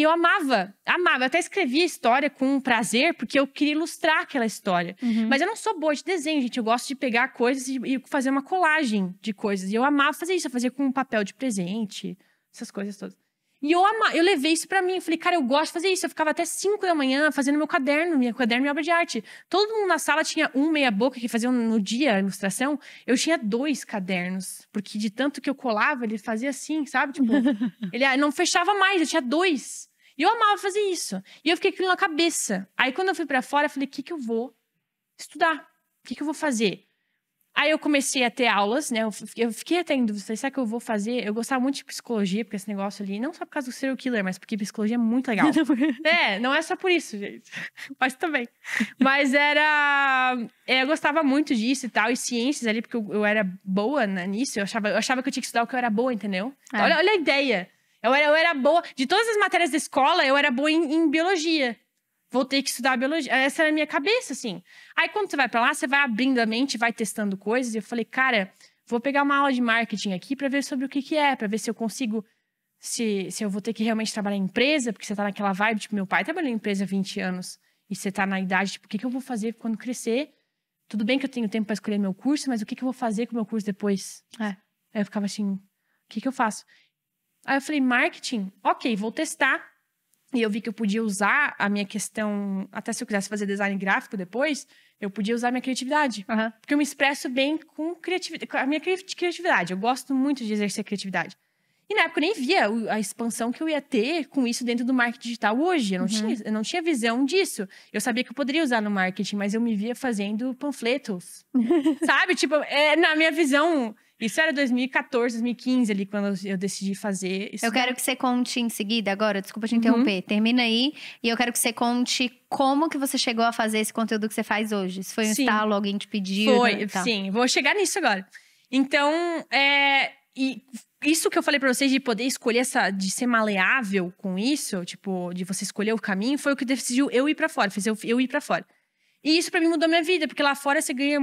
eu amava. Eu até escrevia história com prazer, porque eu queria ilustrar aquela história. Mas eu não sou boa de desenho, gente. Eu gosto de pegar coisas e fazer uma colagem de coisas. E eu amava fazer isso, eu fazia com papel de presente, essas coisas todas. E eu levei isso pra mim. Eu falei, cara, eu gosto de fazer isso. Eu ficava até 5 da manhã fazendo meu caderno, minha obra de arte. Todo mundo na sala tinha meia boca que fazia no dia a ilustração. Eu tinha 2 cadernos. Porque de tanto que eu colava, ele fazia assim, sabe? Tipo, ele não fechava mais, eu tinha 2. E eu amava fazer isso. E eu fiquei com aquilo na cabeça. Aí quando eu fui pra fora, eu falei, o que eu vou estudar? O que eu vou fazer? Aí eu comecei a ter aulas, né? Eu fiquei até em dúvida, será que eu vou fazer? Eu gostava muito de psicologia, porque esse negócio ali, não só por causa do serial killer, mas porque psicologia é muito legal. Não é só por isso, gente. Mas também. Mas eu gostava muito disso e tal, e ciências ali, porque eu era boa nisso. Eu achava que eu tinha que estudar o que eu era boa, entendeu? Olha a ideia. Eu era boa. De todas as matérias da escola, eu era boa em biologia. Vou ter que estudar biologia. Essa era a minha cabeça, assim. Aí, quando você vai pra lá, você vai abrindo a mente, vai testando coisas. E eu falei, cara, vou pegar uma aula de marketing aqui pra ver sobre o que é. Pra ver se eu consigo... Se eu vou ter que realmente trabalhar em empresa. Porque você tá naquela vibe, tipo, meu pai trabalhou em empresa há 20 anos. E você tá na idade, tipo, o que eu vou fazer quando crescer? Tudo bem que eu tenho tempo pra escolher meu curso, mas o que eu vou fazer com o meu curso depois? Aí eu ficava assim, o que eu faço? Aí eu falei, marketing? Ok, vou testar. E eu vi que eu podia usar a minha questão... Até se eu quisesse fazer design gráfico depois, eu podia usar a minha criatividade. Porque eu me expresso bem com a minha criatividade. Eu gosto muito de exercer criatividade. E na época eu nem via a expansão que eu ia ter com isso dentro do marketing digital hoje. Eu não tinha visão disso. Eu sabia que eu poderia usar no marketing, mas eu me via fazendo panfletos. Sabe? Tipo, na minha visão... Isso era 2014, 2015 ali, quando eu decidi fazer isso. Eu quero que você conte em seguida agora, desculpa te interromper. Termina aí e eu quero que você conte como que você chegou a fazer esse conteúdo que você faz hoje. Se foi um estalo, alguém te pediu. Foi, sim. Vou chegar nisso agora. Então, e isso que eu falei pra vocês de poder escolher de ser maleável com isso, tipo, de você escolher o caminho, foi o que decidiu eu ir pra fora, fez eu ir pra fora. E isso pra mim mudou minha vida, porque lá fora você ganha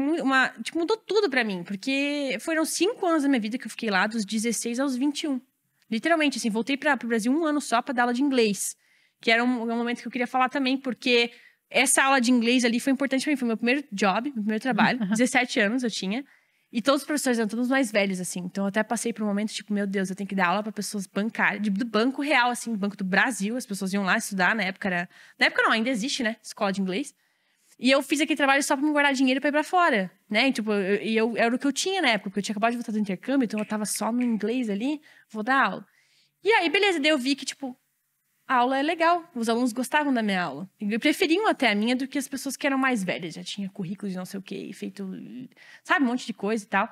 tipo, mudou tudo pra mim. Porque foram 5 anos da minha vida que eu fiquei lá, dos 16 aos 21. Literalmente, assim, voltei pro Brasil 1 ano só pra dar aula de inglês. Que era um momento que eu queria falar também, porque essa aula de inglês ali foi importante pra mim. Foi meu primeiro job, meu primeiro trabalho. 17 anos eu tinha. E todos os professores eram todos mais velhos, assim. Então, eu até passei por um momento, tipo, meu Deus, eu tenho que dar aula pra pessoas bancárias, do banco real, assim, banco do Brasil. As pessoas iam lá estudar, na época era... Na época não, ainda existe, né? Escola de inglês. E eu fiz aquele trabalho só pra me guardar dinheiro pra ir pra fora, né? E, tipo, era o que eu tinha na época, porque eu tinha acabado de voltar do intercâmbio, então eu tava só no inglês ali, vou dar aula. E aí, beleza, daí eu vi que, tipo, a aula é legal, os alunos gostavam da minha aula. E preferiam até a minha do que as pessoas que eram mais velhas, já tinha currículo de não sei o quê, feito, sabe, um monte de coisa e tal.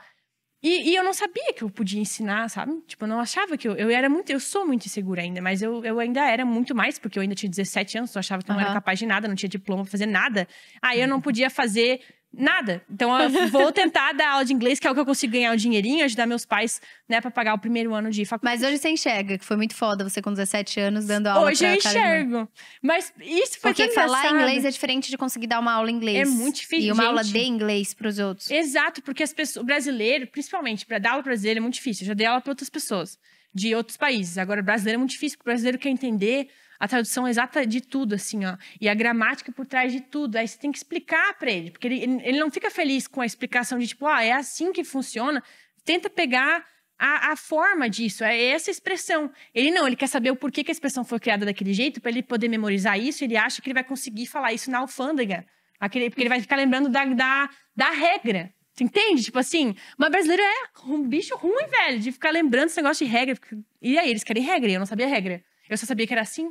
E eu não sabia que eu podia ensinar, sabe? Tipo, eu não achava que eu sou muito insegura ainda, mas eu ainda era muito mais, porque eu ainda tinha 17 anos, eu achava que não era capaz de nada, não tinha diploma pra fazer nada. Aí eu não podia fazer nada. Então eu vou tentar dar aula de inglês, que é o que eu consigo ganhar um dinheirinho, ajudar meus pais, né, pra pagar o primeiro ano de faculdade. Mas hoje você enxerga que foi muito foda você com 17 anos dando aula. Hoje eu enxergo. Mas isso foi porque falar inglês é diferente de conseguir dar uma aula em inglês. É muito difícil, e uma aula de inglês pros outros. Exato, porque o brasileiro, principalmente, pra dar aula pra brasileiro é muito difícil. Eu já dei aula pra outras pessoas, de outros países. Agora, brasileiro é muito difícil, porque o brasileiro quer entender a tradução exata de tudo, assim, ó. E a gramática por trás de tudo. Aí você tem que explicar pra ele. Porque ele não fica feliz com a explicação de, tipo, é assim que funciona. Tenta pegar a forma disso, é essa expressão. Ele quer saber o porquê que a expressão foi criada daquele jeito, pra ele poder memorizar isso. Ele acha que ele vai conseguir falar isso na alfândega. Porque ele vai ficar lembrando da regra. Você entende? Tipo assim, mas brasileiro é um bicho ruim, velho, de ficar lembrando esse negócio de regra. E aí, eles querem regra, e eu não sabia regra. Eu só sabia que era assim.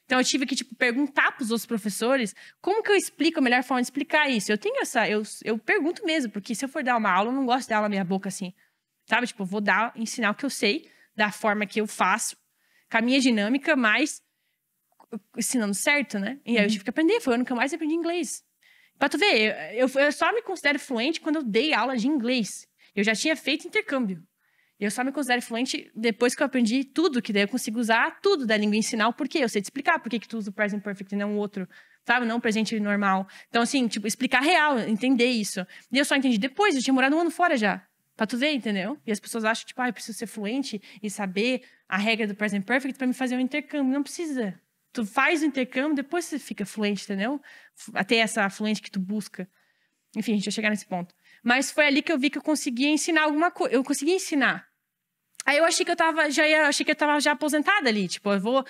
Então, eu tive que, tipo, perguntar pros outros professores como que eu explico a melhor forma de explicar isso. Eu tenho eu pergunto mesmo, porque se eu for dar uma aula, eu não gosto de dar aula na minha boca assim. Sabe? Tipo, eu vou ensinar o que eu sei, da forma que eu faço, com a minha dinâmica, mas ensinando certo, né? E aí eu tive que aprender, foi o ano que eu mais aprendi inglês. Pra tu ver, eu só me considero fluente quando eu dei aula de inglês. Eu já tinha feito intercâmbio. Eu só me considero fluente depois que eu aprendi tudo, que daí eu consigo usar tudo da língua e ensinar o porquê. Eu sei te explicar por que tu usa o present perfect e não o outro, sabe? Não o presente normal. Então, assim, tipo, explicar real, entender isso. E eu só entendi depois, eu tinha morado 1 ano fora já. Pra tu ver, entendeu? E as pessoas acham, tipo, eu preciso ser fluente e saber a regra do present perfect pra me fazer um intercâmbio. Não precisa. Tu faz o intercâmbio, depois você fica fluente, entendeu? Até essa fluente que tu busca. Enfim, a gente vai chegar nesse ponto. Mas foi ali que eu vi que eu conseguia ensinar alguma coisa. Eu conseguia ensinar. Aí eu achei que eu tava já aposentada ali. Tipo, eu vou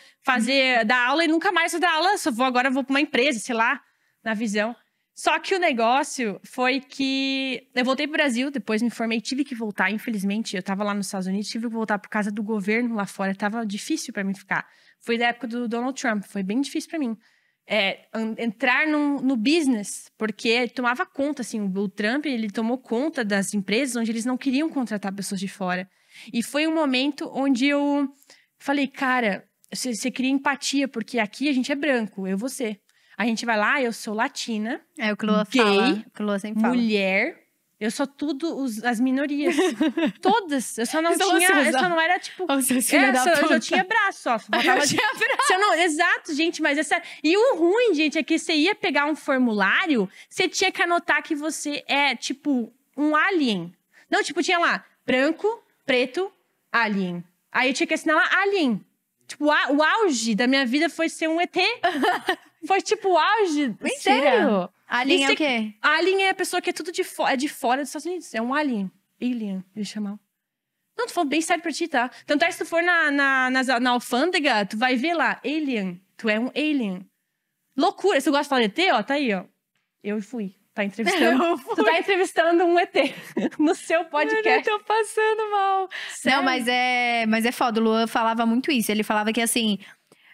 dar aula e nunca mais vou dar aula. Agora eu vou pra uma empresa, sei lá, na visão. Só que o negócio foi que eu voltei pro Brasil, depois me formei, tive que voltar, infelizmente. Eu tava lá nos Estados Unidos, tive que voltar por causa do governo lá fora. Tava difícil pra mim ficar. Foi da época do Donald Trump, foi bem difícil pra mim. Entrar no business, porque tomava conta, assim, o Trump, ele tomou conta das empresas onde eles não queriam contratar pessoas de fora. E foi um momento onde eu falei, cara, você cria empatia, porque aqui a gente é branco, eu e você. A gente vai lá, eu sou latina, o que Lua gay, fala. O que Lua sempre fala. mulher, eu sou tudo as minorias. Todas. Eu só não era, tipo... eu tinha braço, só. Exato, gente, mas essa... E o ruim, gente, é que você ia pegar um formulário, você tinha que anotar que você é, tipo, um alien. Não, tipo, tinha lá, branco, preto, alien. Aí eu tinha que assinar lá, alien. Tipo, o auge da minha vida foi ser um ET. Foi tipo o auge. Mentira. Sério. Alien é o quê? Alien é a pessoa que é tudo de fora dos Estados Unidos. É um alien. Alien, eles chamam. Não, tô falando bem sério pra ti, tá? Tanto é que se tu for na alfândega, tu vai ver lá, alien. Tu é um alien. Loucura. Se tu gosta de falar de ET, ó, tá aí, ó. Eu fui. Tá entrevistando. Tu tá entrevistando um ET no seu podcast. Eu tô passando mal. Sério? Não, mas é foda. O Luan falava muito isso. Ele falava que, assim,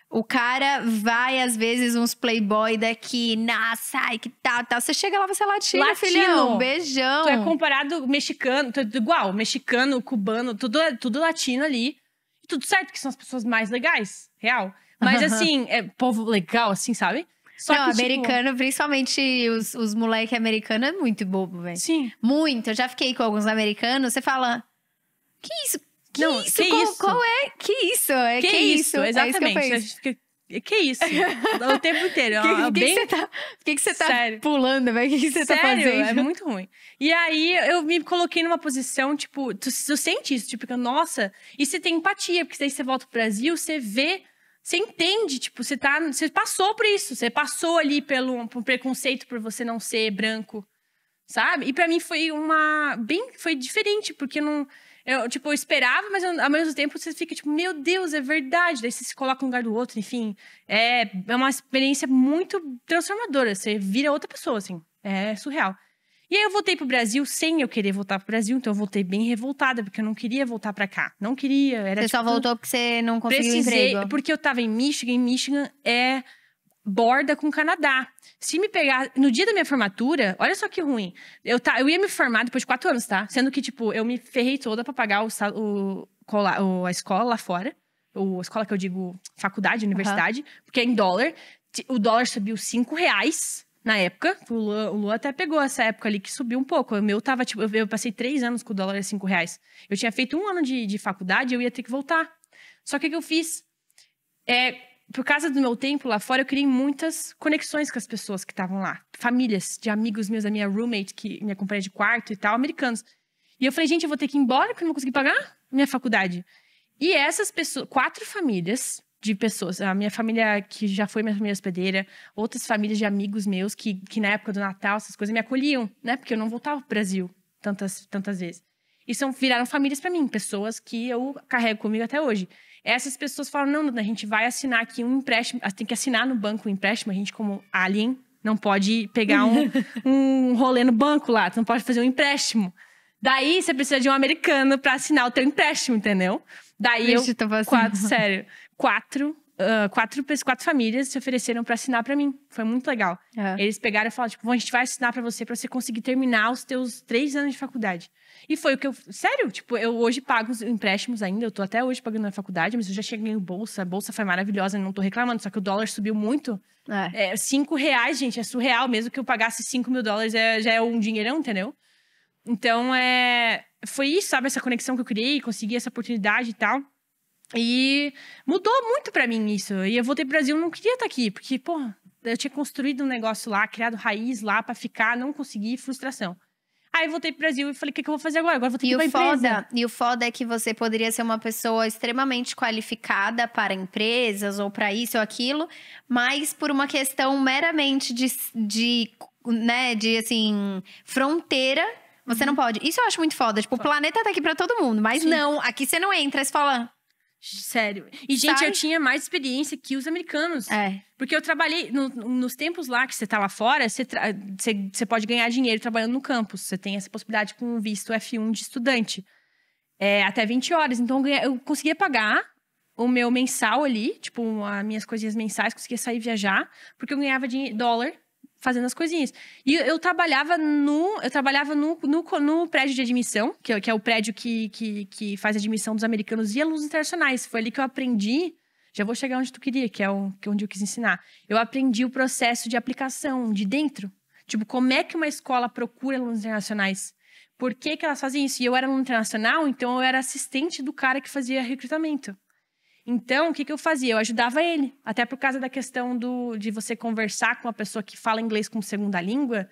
O cara vai, às vezes, uns playboy daqui, nossa, ai, que tal. Você chega lá, você é latino, filhão. Um beijão. Tu é comparado mexicano, tu é igual, mexicano, cubano, tudo latino ali. E tudo certo, que são as pessoas mais legais, real. Mas assim, é povo legal, assim, sabe? Só não, que, americano, tipo... principalmente os moleque americanos, é muito bobo, velho. Sim. Muito. Eu já fiquei com alguns americanos, você fala, que isso? Que não, isso? Que isso? Qual é? Que isso? Que isso? Exatamente. É isso que isso? O tempo inteiro. que você tá pulando, velho? O que você tá fazendo? É muito ruim. E aí, eu me coloquei numa posição, tipo... Tu sente isso, tipo, nossa... E você tem empatia, porque daí você volta pro Brasil, você vê... Você entende, tipo, você passou por isso. Você passou ali por preconceito por você não ser branco, sabe? E pra mim foi foi diferente, porque eu esperava, mas ao mesmo tempo você fica tipo, meu Deus, é verdade. Daí você se coloca no lugar do outro, enfim. É uma experiência muito transformadora. Você vira outra pessoa, assim. É surreal. E aí eu voltei pro Brasil sem eu querer voltar pro Brasil. Então eu voltei bem revoltada, porque eu não queria voltar pra cá. Não queria. Você só voltou porque você não conseguiu emprego? Porque eu tava em Michigan. E Michigan borda com o Canadá. Se me pegar... No dia da minha formatura... Olha só que ruim. Eu ia me formar depois de 4 anos, tá? Sendo que, tipo, eu me ferrei toda pra pagar a escola lá fora. A escola que eu digo faculdade, universidade. Porque é em dólar. O dólar subiu R$5 na época. O Lua até pegou essa época ali que subiu um pouco. O meu tava, tipo... Eu passei 3 anos com o dólar a R$5. Eu tinha feito 1 ano de faculdade e eu ia ter que voltar. Só que o que eu fiz? Por causa do meu tempo lá fora, eu criei muitas conexões com as pessoas que estavam lá. Famílias de amigos meus, da minha roommate, minha companhia de quarto e tal, americanos. E eu falei, gente, eu vou ter que ir embora porque eu não vou conseguir pagar minha faculdade. E essas pessoas, 4 famílias de pessoas. A minha família, que já foi minha família hospedeira. Outras famílias de amigos meus, que na época do Natal, essas coisas, me acolhiam, né? Porque eu não voltava pro Brasil tantas vezes. E viraram famílias pra mim, pessoas que eu carrego comigo até hoje. Essas pessoas falam, não, a gente vai assinar aqui um empréstimo, tem que assinar no banco um empréstimo, a gente como alien não pode pegar um rolê no banco lá, tu não pode fazer um empréstimo. Daí você precisa de um americano pra assinar o teu empréstimo, entendeu? Daí quatro famílias se ofereceram pra assinar pra mim. Foi muito legal. Eles pegaram e falaram, tipo, a gente vai assinar pra você conseguir terminar os teus 3 anos de faculdade. E foi o que eu... Sério, tipo, eu hoje pago os empréstimos ainda. Eu tô até hoje pagando na faculdade, mas eu já cheguei em bolsa. A bolsa foi maravilhosa, não tô reclamando. Só que o dólar subiu muito. R$5, gente, é surreal. Mesmo que eu pagasse $5.000, já é um dinheirão, entendeu? Então, foi isso, sabe? Essa conexão que eu criei, consegui essa oportunidade e tal. E mudou muito pra mim isso. E eu voltei pro Brasil, não queria estar aqui. Porque, porra, eu tinha construído um negócio lá, criado raiz lá pra ficar, não consegui, frustração. Aí voltei pro Brasil e falei, o que eu vou fazer agora? Agora vou ter que ir pra empresa. E o foda é que você poderia ser uma pessoa extremamente qualificada para empresas ou para isso ou aquilo, mas por uma questão meramente de assim, fronteira, você não pode. Isso eu acho muito foda. Tipo, o planeta tá aqui pra todo mundo, mas não, aqui você não entra, você fala... Sério. E, gente, eu tinha mais experiência que os americanos. Porque eu trabalhei... nos tempos lá que você tá lá fora, você pode ganhar dinheiro trabalhando no campus. Você tem essa possibilidade com visto F1 de estudante. Até 20 horas. Então, eu conseguia pagar o meu mensal ali. Tipo, as minhas coisinhas mensais. Conseguia sair viajar. Porque eu ganhava dólar fazendo as coisinhas. E eu trabalhava no prédio de admissão, que é o prédio que faz a admissão dos americanos e alunos internacionais. Foi ali que eu aprendi, já vou chegar onde tu queria, que é onde eu quis ensinar. Eu aprendi o processo de aplicação de dentro. Tipo, como é que uma escola procura alunos internacionais? Por que elas fazem isso? E eu era aluno internacional, então eu era assistente do cara que fazia recrutamento. Então, o que eu fazia? Eu ajudava ele. Até por causa da questão de você conversar com uma pessoa que fala inglês como segunda língua.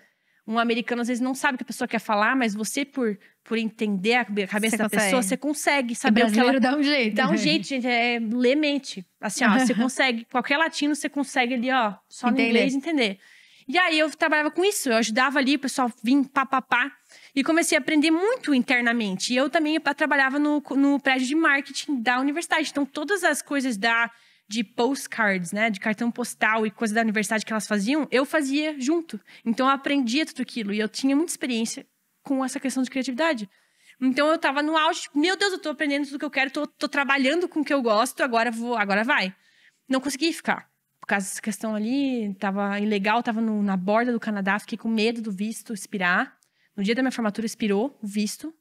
Um americano, às vezes, não sabe o que a pessoa quer falar, mas você, por entender a cabeça da pessoa, você consegue saber o que ela... dá um jeito. Dá um jeito, gente. Lê mente. Assim, ó, você consegue... Qualquer latino, você consegue ali, ó, só no inglês entender. E aí, eu trabalhava com isso. Eu ajudava ali, o pessoal vinha pá. E comecei a aprender muito internamente. E eu também trabalhava no prédio de marketing da universidade. Então, todas as coisas de postcards, né? De cartão postal e coisa da universidade que elas faziam, eu fazia junto. Então, eu aprendia tudo aquilo. E eu tinha muita experiência com essa questão de criatividade. Então, eu tava no auge. Tipo, meu Deus, eu tô aprendendo tudo que eu quero. Tô trabalhando com o que eu gosto. Agora vai. não consegui ficar. Por causa dessa questão ali, tava ilegal, tava na borda do Canadá, fiquei com medo do visto expirar. No dia da minha formatura expirou o visto.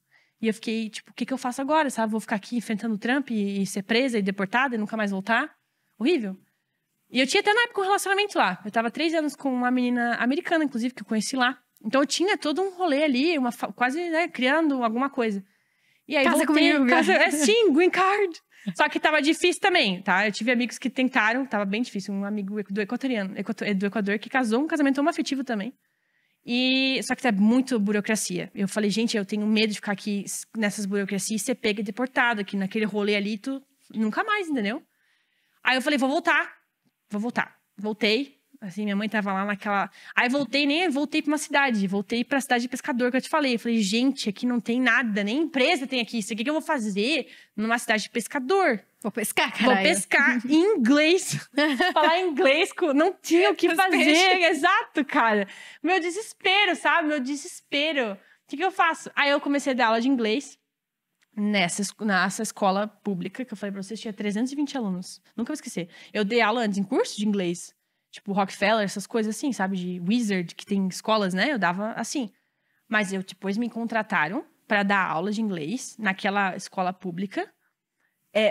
E eu fiquei, tipo, o que eu faço agora, sabe? Vou ficar aqui enfrentando o Trump e ser presa e deportada e nunca mais voltar? Horrível. E eu tinha até na época um relacionamento lá. Eu tava 3 anos com uma menina americana, inclusive, que eu conheci lá. Então eu tinha todo um rolê ali, quase, né, criando alguma coisa. E aí Casa voltei, comigo. sim, green card. Só que tava difícil também, tá? Eu tive amigos que tentaram, tava bem difícil. Um amigo do Equador, que casou, um casamento homoafetivo também. Só que é muito burocracia. Eu falei, gente, eu tenho medo de ficar aqui nessas burocracias e ser pega e deportada, que naquele rolê ali, tu nunca mais, entendeu? Aí eu falei, vou voltar. Voltei. Assim, minha mãe tava lá naquela... Aí voltei pra uma cidade. Voltei pra cidade de pescador, que eu te falei. Eu falei, gente, aqui não tem nada. Nem empresa tem aqui. Isso aqui que eu vou fazer numa cidade de pescador. Vou pescar, caralho. Vou pescar em inglês. Falar inglês, não tinha o que fazer. Exato, cara. Meu desespero, sabe? Meu desespero. O que eu faço? Aí eu comecei a dar aula de inglês. Nessa escola pública, que eu falei pra vocês, tinha 320 alunos. Nunca vou esquecer. Eu dei aula antes em curso de inglês. Tipo, Rockefeller, essas coisas assim, sabe? De Wizard, que tem escolas, né? Eu dava assim. Mas depois me contrataram para dar aula de inglês naquela escola pública.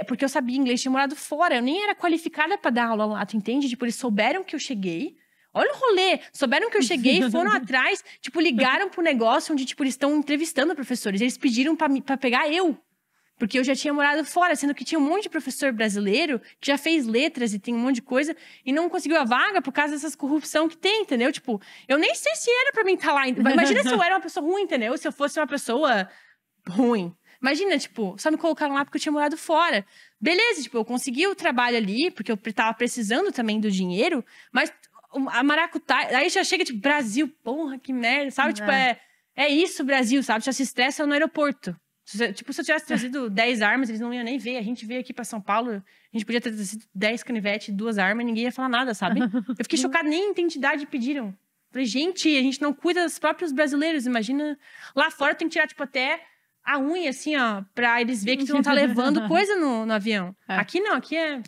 Porque eu sabia inglês, tinha morado fora. Eu nem era qualificada para dar aula lá, tu entende? Tipo, eles souberam que eu cheguei. Olha o rolê. Souberam que eu cheguei, foram atrás. Tipo, ligaram pro negócio onde, tipo, eles estão entrevistando professores. Eles pediram pra pegar eu. Porque eu já tinha morado fora, sendo que tinha um monte de professor brasileiro que já fez letras e tem um monte de coisa e não conseguiu a vaga por causa dessas corrupção que tem, entendeu? Tipo, eu nem sei se era pra mim estar lá. Imagina se eu era uma pessoa ruim, entendeu? Se eu fosse uma pessoa ruim. Imagina, tipo, só me colocaram lá porque eu tinha morado fora. Beleza, tipo, eu consegui o trabalho ali, porque eu tava precisando também do dinheiro, mas a maracutaia... Aí já chega, tipo, Brasil, porra, que merda, sabe? Tipo, é isso, Brasil, sabe? Já se estressa no aeroporto. Tipo, se eu tivesse trazido 10 armas, eles não iam nem ver. A gente veio aqui pra São Paulo, a gente podia ter trazido 10 canivetes, 2 armas, e ninguém ia falar nada, sabe? Eu fiquei chocada, nem identidade pediram. Falei, gente, a gente não cuida dos próprios brasileiros, imagina. Lá fora tem que tirar, tipo, até a unha, assim, ó, pra eles verem que tu não tá levando coisa no avião. Aqui não, aqui é...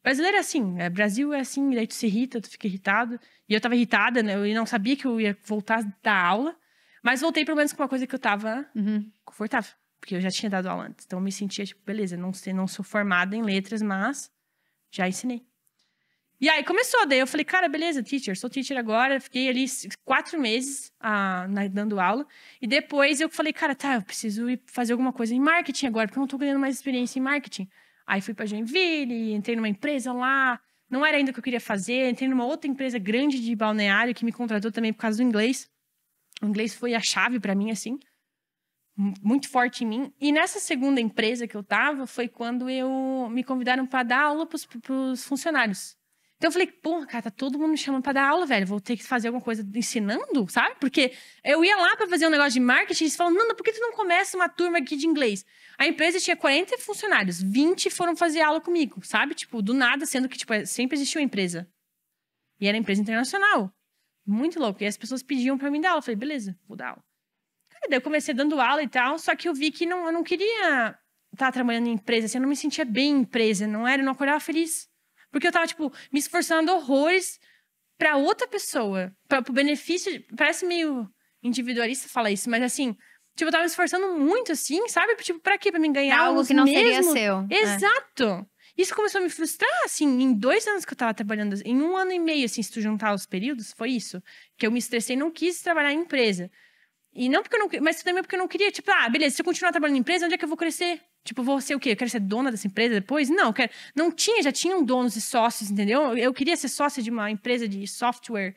Brasileiro é assim, Brasil é assim, daí tu se irrita, tu fica irritado. E eu tava irritada, né? Eu não sabia que eu ia voltar da aula. Mas voltei pelo menos com uma coisa que eu tava confortável. Porque eu já tinha dado aula antes. Então eu me sentia, tipo, beleza, não sou formada em letras, mas já ensinei. E aí começou, daí eu falei, cara, beleza, sou teacher agora. Fiquei ali 4 meses dando aula. E depois eu falei, cara, eu preciso ir fazer alguma coisa em marketing agora, porque eu não tô ganhando mais experiência em marketing. Aí fui pra Joinville, entrei numa empresa lá. Não era ainda o que eu queria fazer. Entrei numa outra empresa grande de balneário que me contratou também por causa do inglês. O inglês foi a chave pra mim, assim. Muito forte em mim. E nessa segunda empresa que eu tava, foi quando me convidaram pra dar aula pros funcionários. Então eu falei, porra, cara, tá todo mundo me chamando pra dar aula, velho. Vou ter que fazer alguma coisa ensinando, sabe? Porque eu ia lá pra fazer um negócio de marketing e eles falavam, Nanda, por que tu não começa uma turma aqui de inglês? A empresa tinha 40 funcionários, 20 foram fazer aula comigo, sabe? Tipo, do nada, sendo que, tipo, sempre existiu uma empresa. E era empresa internacional. Muito louco. E as pessoas pediam pra mim dar aula. Eu falei, beleza, vou dar aula. Daí eu comecei dando aula e tal, só que eu vi que eu não queria estar trabalhando em empresa, assim, eu não me sentia bem em empresa, eu não acordava feliz. Porque eu tava, tipo, me esforçando horrores pra outra pessoa, pro benefício, parece meio individualista falar isso, mas assim, tipo, eu tava me esforçando muito, assim, sabe? Tipo, pra quê? Pra me ganhar algo que não seria seu. Exato! Isso começou a me frustrar, assim, em 2 anos que eu tava trabalhando, em 1 ano e meio, assim, se tu juntar os períodos, foi isso. Que eu me estressei e não quis trabalhar em empresa. E não porque eu não queria, mas também porque eu não queria, tipo, beleza, se eu continuar trabalhando em empresa, onde é que eu vou crescer? Tipo, vou ser o quê? Eu quero ser dona dessa empresa depois? Não, já tinham donos e sócios, entendeu? Eu queria ser sócia de uma empresa de software.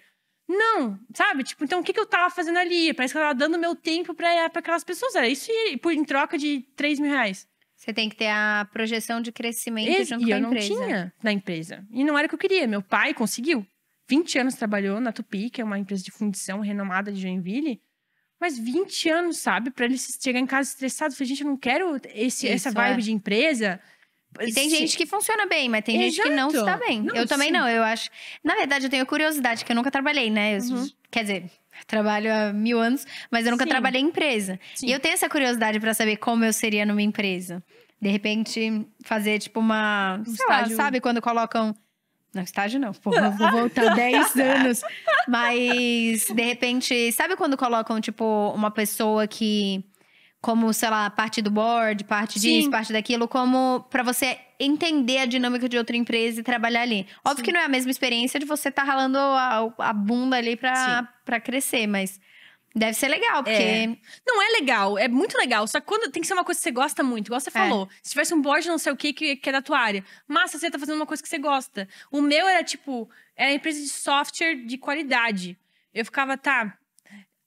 Não, sabe? Tipo, então o que eu tava fazendo ali? Parece que eu tava dando meu tempo pra aquelas pessoas. Era isso em troca de 3 mil reais. Você tem que ter a projeção de crescimento junto com a empresa. E eu não tinha na empresa. E não era o que eu queria. Meu pai conseguiu. 20 anos trabalhou na Tupi, que é uma empresa de fundição renomada de Joinville. Mas 20 anos, sabe? Pra ele chegar em casa estressado. Eu falei, gente, eu não quero essa vibe de empresa. E tem gente que funciona bem, mas tem gente que não está bem. Eu também não, eu acho... Na verdade, eu tenho curiosidade, que eu nunca trabalhei, né? Quer dizer, trabalho há 1000 anos, mas eu nunca trabalhei em empresa. E eu tenho essa curiosidade pra saber como eu seria numa empresa. De repente, fazer tipo uma… sei lá, estágio. sabe quando colocam… Não, estágio não. Porra, eu vou voltar 10 anos. Mas, de repente… Sabe quando colocam, tipo, uma pessoa que… Como, sei lá, parte do board, parte disso, Sim. parte daquilo. Como pra você entender a dinâmica de outra empresa e trabalhar ali. Óbvio que não é a mesma experiência de você estar ralando a bunda ali pra crescer. Mas deve ser legal, porque… Não é legal, é muito legal. Só que quando tem que ser uma coisa que você gosta muito, igual você falou. Se tivesse um board não sei o que é da tua área. Mas você tá fazendo uma coisa que você gosta. O meu era tipo, era empresa de software de qualidade. Eu ficava, tá…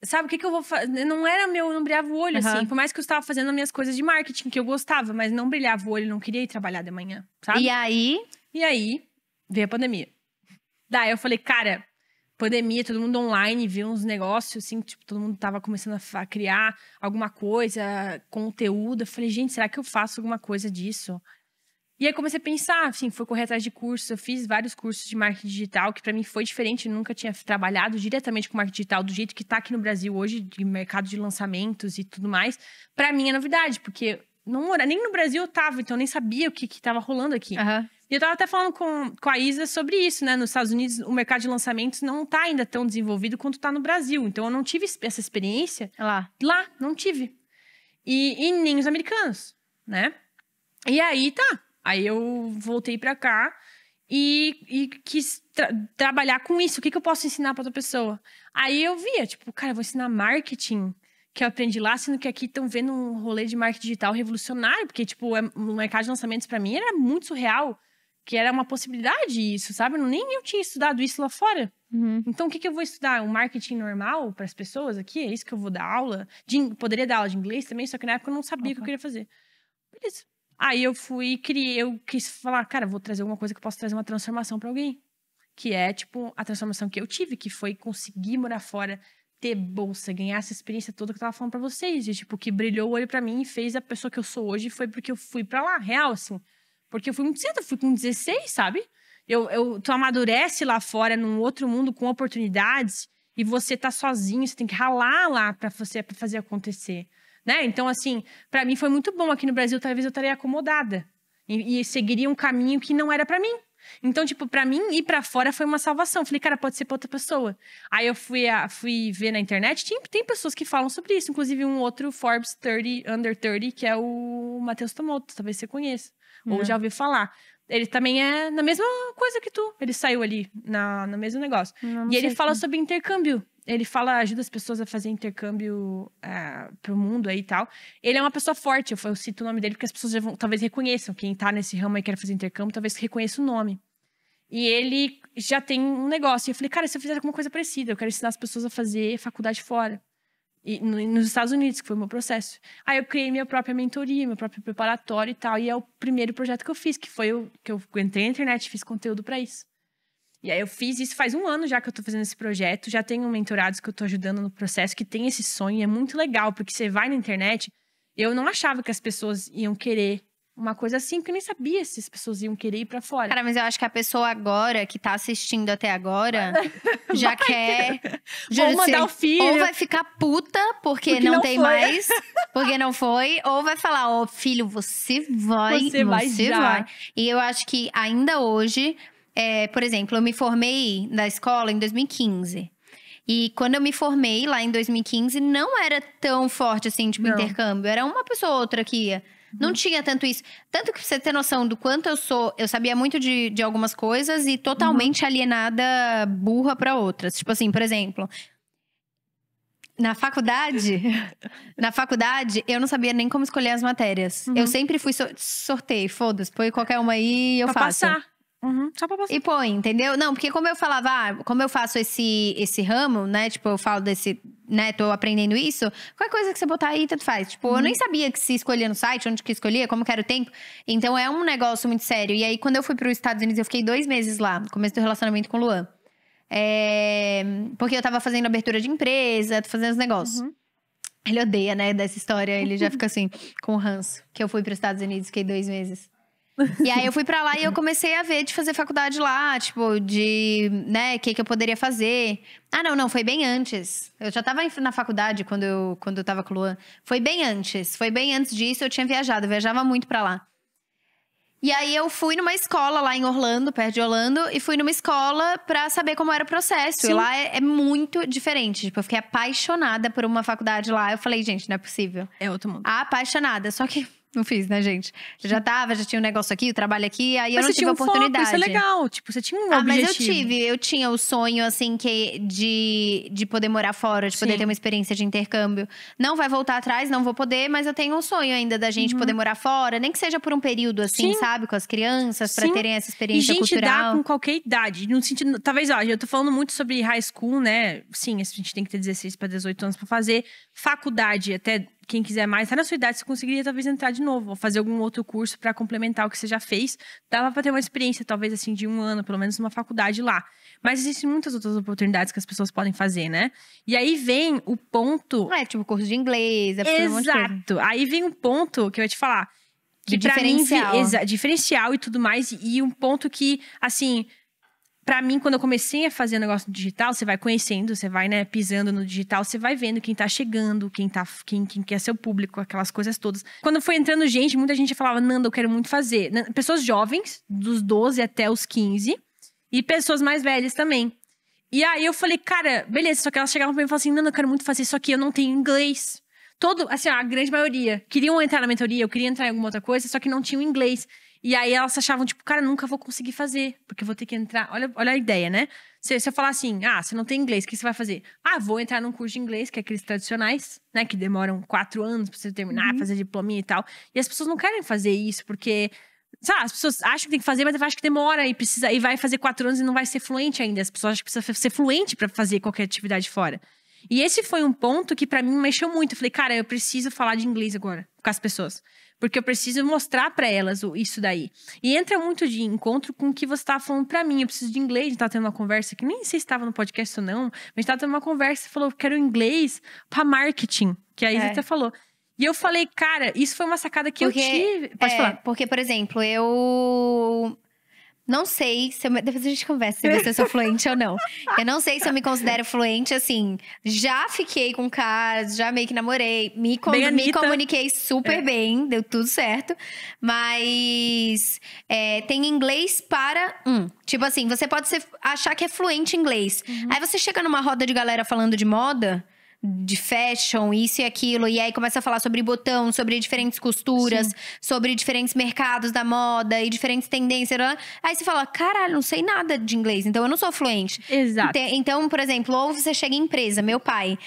Sabe o que eu vou fazer? Não era meu, não brilhava o olho, assim. Por mais que eu estava fazendo as minhas coisas de marketing, que eu gostava, mas não brilhava o olho, não queria ir trabalhar de manhã, sabe? E aí… E aí, veio a pandemia. Daí eu falei, cara, pandemia, todo mundo online, viu uns negócios, assim, tipo, todo mundo tava começando a criar alguma coisa, conteúdo. Eu falei, gente, será que eu faço alguma coisa disso? E aí comecei a pensar, assim, fui correr atrás de cursos. Eu fiz vários cursos de marketing digital, que pra mim foi diferente. Eu nunca tinha trabalhado diretamente com marketing digital do jeito que tá aqui no Brasil hoje, de mercado de lançamentos e tudo mais. Pra mim é novidade, porque nem no Brasil eu tava, então eu nem sabia o que tava rolando aqui. E eu tava até falando com a Isa sobre isso, né? Nos Estados Unidos, o mercado de lançamentos não tá ainda tão desenvolvido quanto tá no Brasil. Então eu não tive essa experiência lá, não tive. E nem os americanos, né? E aí, tá. Aí eu voltei pra cá e quis trabalhar com isso. O que eu posso ensinar pra outra pessoa? Aí eu via, tipo, cara, eu vou ensinar marketing que eu aprendi lá, sendo que aqui estão vendo um rolê de marketing digital revolucionário. Porque, tipo, o mercado de lançamentos pra mim era muito surreal. Que era uma possibilidade isso, sabe? Nem eu tinha estudado isso lá fora. Então, o que eu vou estudar? Um marketing normal para as pessoas aqui? É isso que eu vou dar aula? Poderia dar aula de inglês também, só que na época eu não sabia o que eu queria fazer. Beleza. Aí eu eu quis falar, cara, vou trazer alguma coisa que eu possa trazer uma transformação para alguém. Que é, tipo, a transformação que eu tive, que foi conseguir morar fora, ter bolsa, ganhar essa experiência toda que eu tava falando pra vocês. De, tipo, que brilhou o olho pra mim e fez a pessoa que eu sou hoje, foi porque eu fui pra lá, real, assim. Porque eu fui muito cedo, eu fui com 16, sabe? Tu amadurece lá fora, num outro mundo, com oportunidades, e você tá sozinho, você tem que ralar lá pra fazer acontecer. Né? Então, assim, pra mim foi muito bom. Aqui no Brasil, talvez eu estaria acomodada. E seguiria um caminho que não era pra mim. Então, tipo, pra mim, ir pra fora foi uma salvação. Falei, cara, pode ser pra outra pessoa. Aí eu fui ver na internet, tem pessoas que falam sobre isso. Inclusive, um outro Forbes 30, Under 30, que é o Matheus Tomoto. Talvez você conheça. Ou já ouviu falar. Ele também é na mesma coisa que tu. Ele saiu ali no mesmo negócio. E ele fala sobre intercâmbio. Ele ajuda as pessoas a fazer intercâmbio pro mundo aí e tal. Ele é uma pessoa forte, eu cito o nome dele porque as pessoas talvez reconheçam. Quem tá nesse ramo aí e quer fazer intercâmbio, talvez reconheça o nome. E ele já tem um negócio. E eu falei, cara, se eu fizer alguma coisa parecida, eu quero ensinar as pessoas a fazer faculdade fora. E nos Estados Unidos, que foi o meu processo. Aí eu criei minha própria mentoria, meu próprio preparatório e tal. E é o primeiro projeto que eu fiz, que foi que eu entrei na internet e fiz conteúdo pra isso. E aí eu fiz isso faz 1 ano já que eu tô fazendo esse projeto. Já tenho mentorados que eu tô ajudando no processo, que tem esse sonho. É muito legal, porque você vai na internet… Eu não achava que as pessoas iam querer uma coisa assim, porque eu nem sabia se as pessoas iam querer ir pra fora. Cara, mas eu acho que a pessoa agora, que tá assistindo até agora, já quer… Vou mandar o filho. Ou vai ficar puta, porque não tem mais, porque não foi. Ou vai falar, ó, filho, você vai. E eu acho que ainda hoje… por exemplo, eu me formei da escola em 2015. E quando eu me formei lá em 2015, não era tão forte assim, tipo, intercâmbio. Era uma pessoa ou outra que ia. Não tinha tanto isso. Tanto que pra você ter noção do quanto eu sabia muito de algumas coisas e totalmente alienada, burra pra outras. Tipo assim, por exemplo… Na faculdade, eu não sabia nem como escolher as matérias. Eu sempre fui sorteio, foda-se, põe qualquer uma aí e eu faço. Passar. Só pra passar. E põe, entendeu? Não, porque como eu falava, como eu faço esse ramo, né? Tipo, eu falo desse, né? Tô aprendendo isso. Qualquer coisa que você botar aí, tanto faz. Tipo, eu nem sabia que se escolhia no site, onde que escolhia, como que era o tempo. Então, é um negócio muito sério. E aí, quando eu fui para os Estados Unidos, eu fiquei 2 meses lá. No começo do relacionamento com o Luan. Porque eu tava fazendo abertura de empresa, fazendo os negócios. Ele odeia, né, dessa história. Ele já fica assim, com ranço. Que eu fui para os Estados Unidos, fiquei 2 meses. E aí eu fui pra lá e eu comecei a ver de fazer faculdade lá, tipo, de, né, o que eu poderia fazer. Ah, não, foi bem antes. Eu já tava na faculdade quando eu tava com o Luan. Foi bem antes disso eu tinha viajado, eu viajava muito pra lá. E aí eu fui numa escola lá em Orlando, perto de Orlando, e fui numa escola pra saber como era o processo. Sim. E lá é muito diferente. Tipo, eu fiquei apaixonada por uma faculdade lá. Eu falei, gente, não é possível. É outro mundo. Apaixonada. Só que não fiz, né, gente? Eu já tinha um negócio aqui, o trabalho aqui, aí eu Mas não você tive tinha a um foco, oportunidade. isso é legal. Tipo, você tinha um Mas objetivo. eu tinha o sonho, assim, de poder morar fora, de poder Sim. ter uma experiência de intercâmbio. Não vai voltar atrás, não vou poder, mas eu tenho um sonho ainda da gente poder morar fora, nem que seja por um período, assim, Sim. sabe? Com as crianças, pra Sim. terem essa E experiência gente cultural. dá com qualquer idade. No sentido, talvez, ó, eu tô falando muito sobre high school, né? Sim, a gente tem que ter 16 para 18 anos pra fazer faculdade. Até quem quiser mais, tá na sua idade, você conseguiria talvez entrar de novo. Ou fazer algum outro curso pra complementar o que você já fez. Dava pra ter uma experiência, talvez assim, de 1 ano, pelo menos numa faculdade lá. Mas existem muitas outras oportunidades que as pessoas podem fazer, né? E aí vem o ponto… É, tipo, curso de inglês, é um monte de coisa. Exato. Aí vem um ponto que eu ia te falar. Que De pra diferencial. mim, diferencial e tudo mais. E um ponto que, assim… Pra mim, quando eu comecei a fazer negócio digital, você vai conhecendo, você vai, né, pisando no digital, você vai vendo quem tá chegando, quem quer ser o público, aquelas coisas todas. Quando foi entrando gente, muita gente falava, Nanda, eu quero muito fazer. Pessoas jovens, dos 12 até os 15, e pessoas mais velhas também. E aí eu falei, cara, beleza, só que elas chegavam pra mim e falavam assim, Nanda, eu quero muito fazer, só que eu não tenho inglês. Assim, a grande maioria queriam entrar na mentoria, eu queria entrar em alguma outra coisa, só que não tinham inglês. E aí elas achavam, tipo, cara, nunca vou conseguir fazer, porque eu vou ter que entrar… Olha a ideia, né? Se eu falar assim, você não tem inglês, o que você vai fazer? Vou entrar num curso de inglês, que é aqueles tradicionais, né? Que demoram 4 anos pra você terminar, fazer diplominha e tal. E as pessoas não querem fazer isso, porque… Sabe, as pessoas acham que tem que fazer, mas acham que demora e vai fazer 4 anos e não vai ser fluente ainda. As pessoas acham que precisa ser fluente pra fazer qualquer atividade fora. E esse foi um ponto que pra mim mexeu muito. Eu falei, cara, eu preciso falar de inglês agora com as pessoas. Porque eu preciso mostrar pra elas isso daí. E entra muito de encontro com o que você tava falando pra mim. Eu preciso de inglês. A gente tava tendo uma conversa que nem sei se estava no podcast ou não. Mas a gente tava tendo uma conversa e falou, eu quero inglês pra marketing. Que a Isa até falou. E eu falei, cara, isso foi uma sacada que eu tive. Pode falar. Porque, por exemplo, eu… Não sei se depois a gente conversa se eu sou fluente ou não. Eu não sei se eu me considero fluente, assim. Já fiquei com caras, já meio que namorei. Me comuniquei super bem, deu tudo certo. Mas tem inglês para… Tipo assim, você pode achar que é fluente em inglês. Aí você chega numa roda de galera falando de moda… de fashion, isso e aquilo, e aí começa a falar sobre botão, sobre diferentes costuras, sobre diferentes mercados da moda e diferentes tendências. Aí você fala, caralho, não sei nada de inglês, então eu não sou fluente. Exato. Então, por exemplo, ou você chega em empresa, meu pai,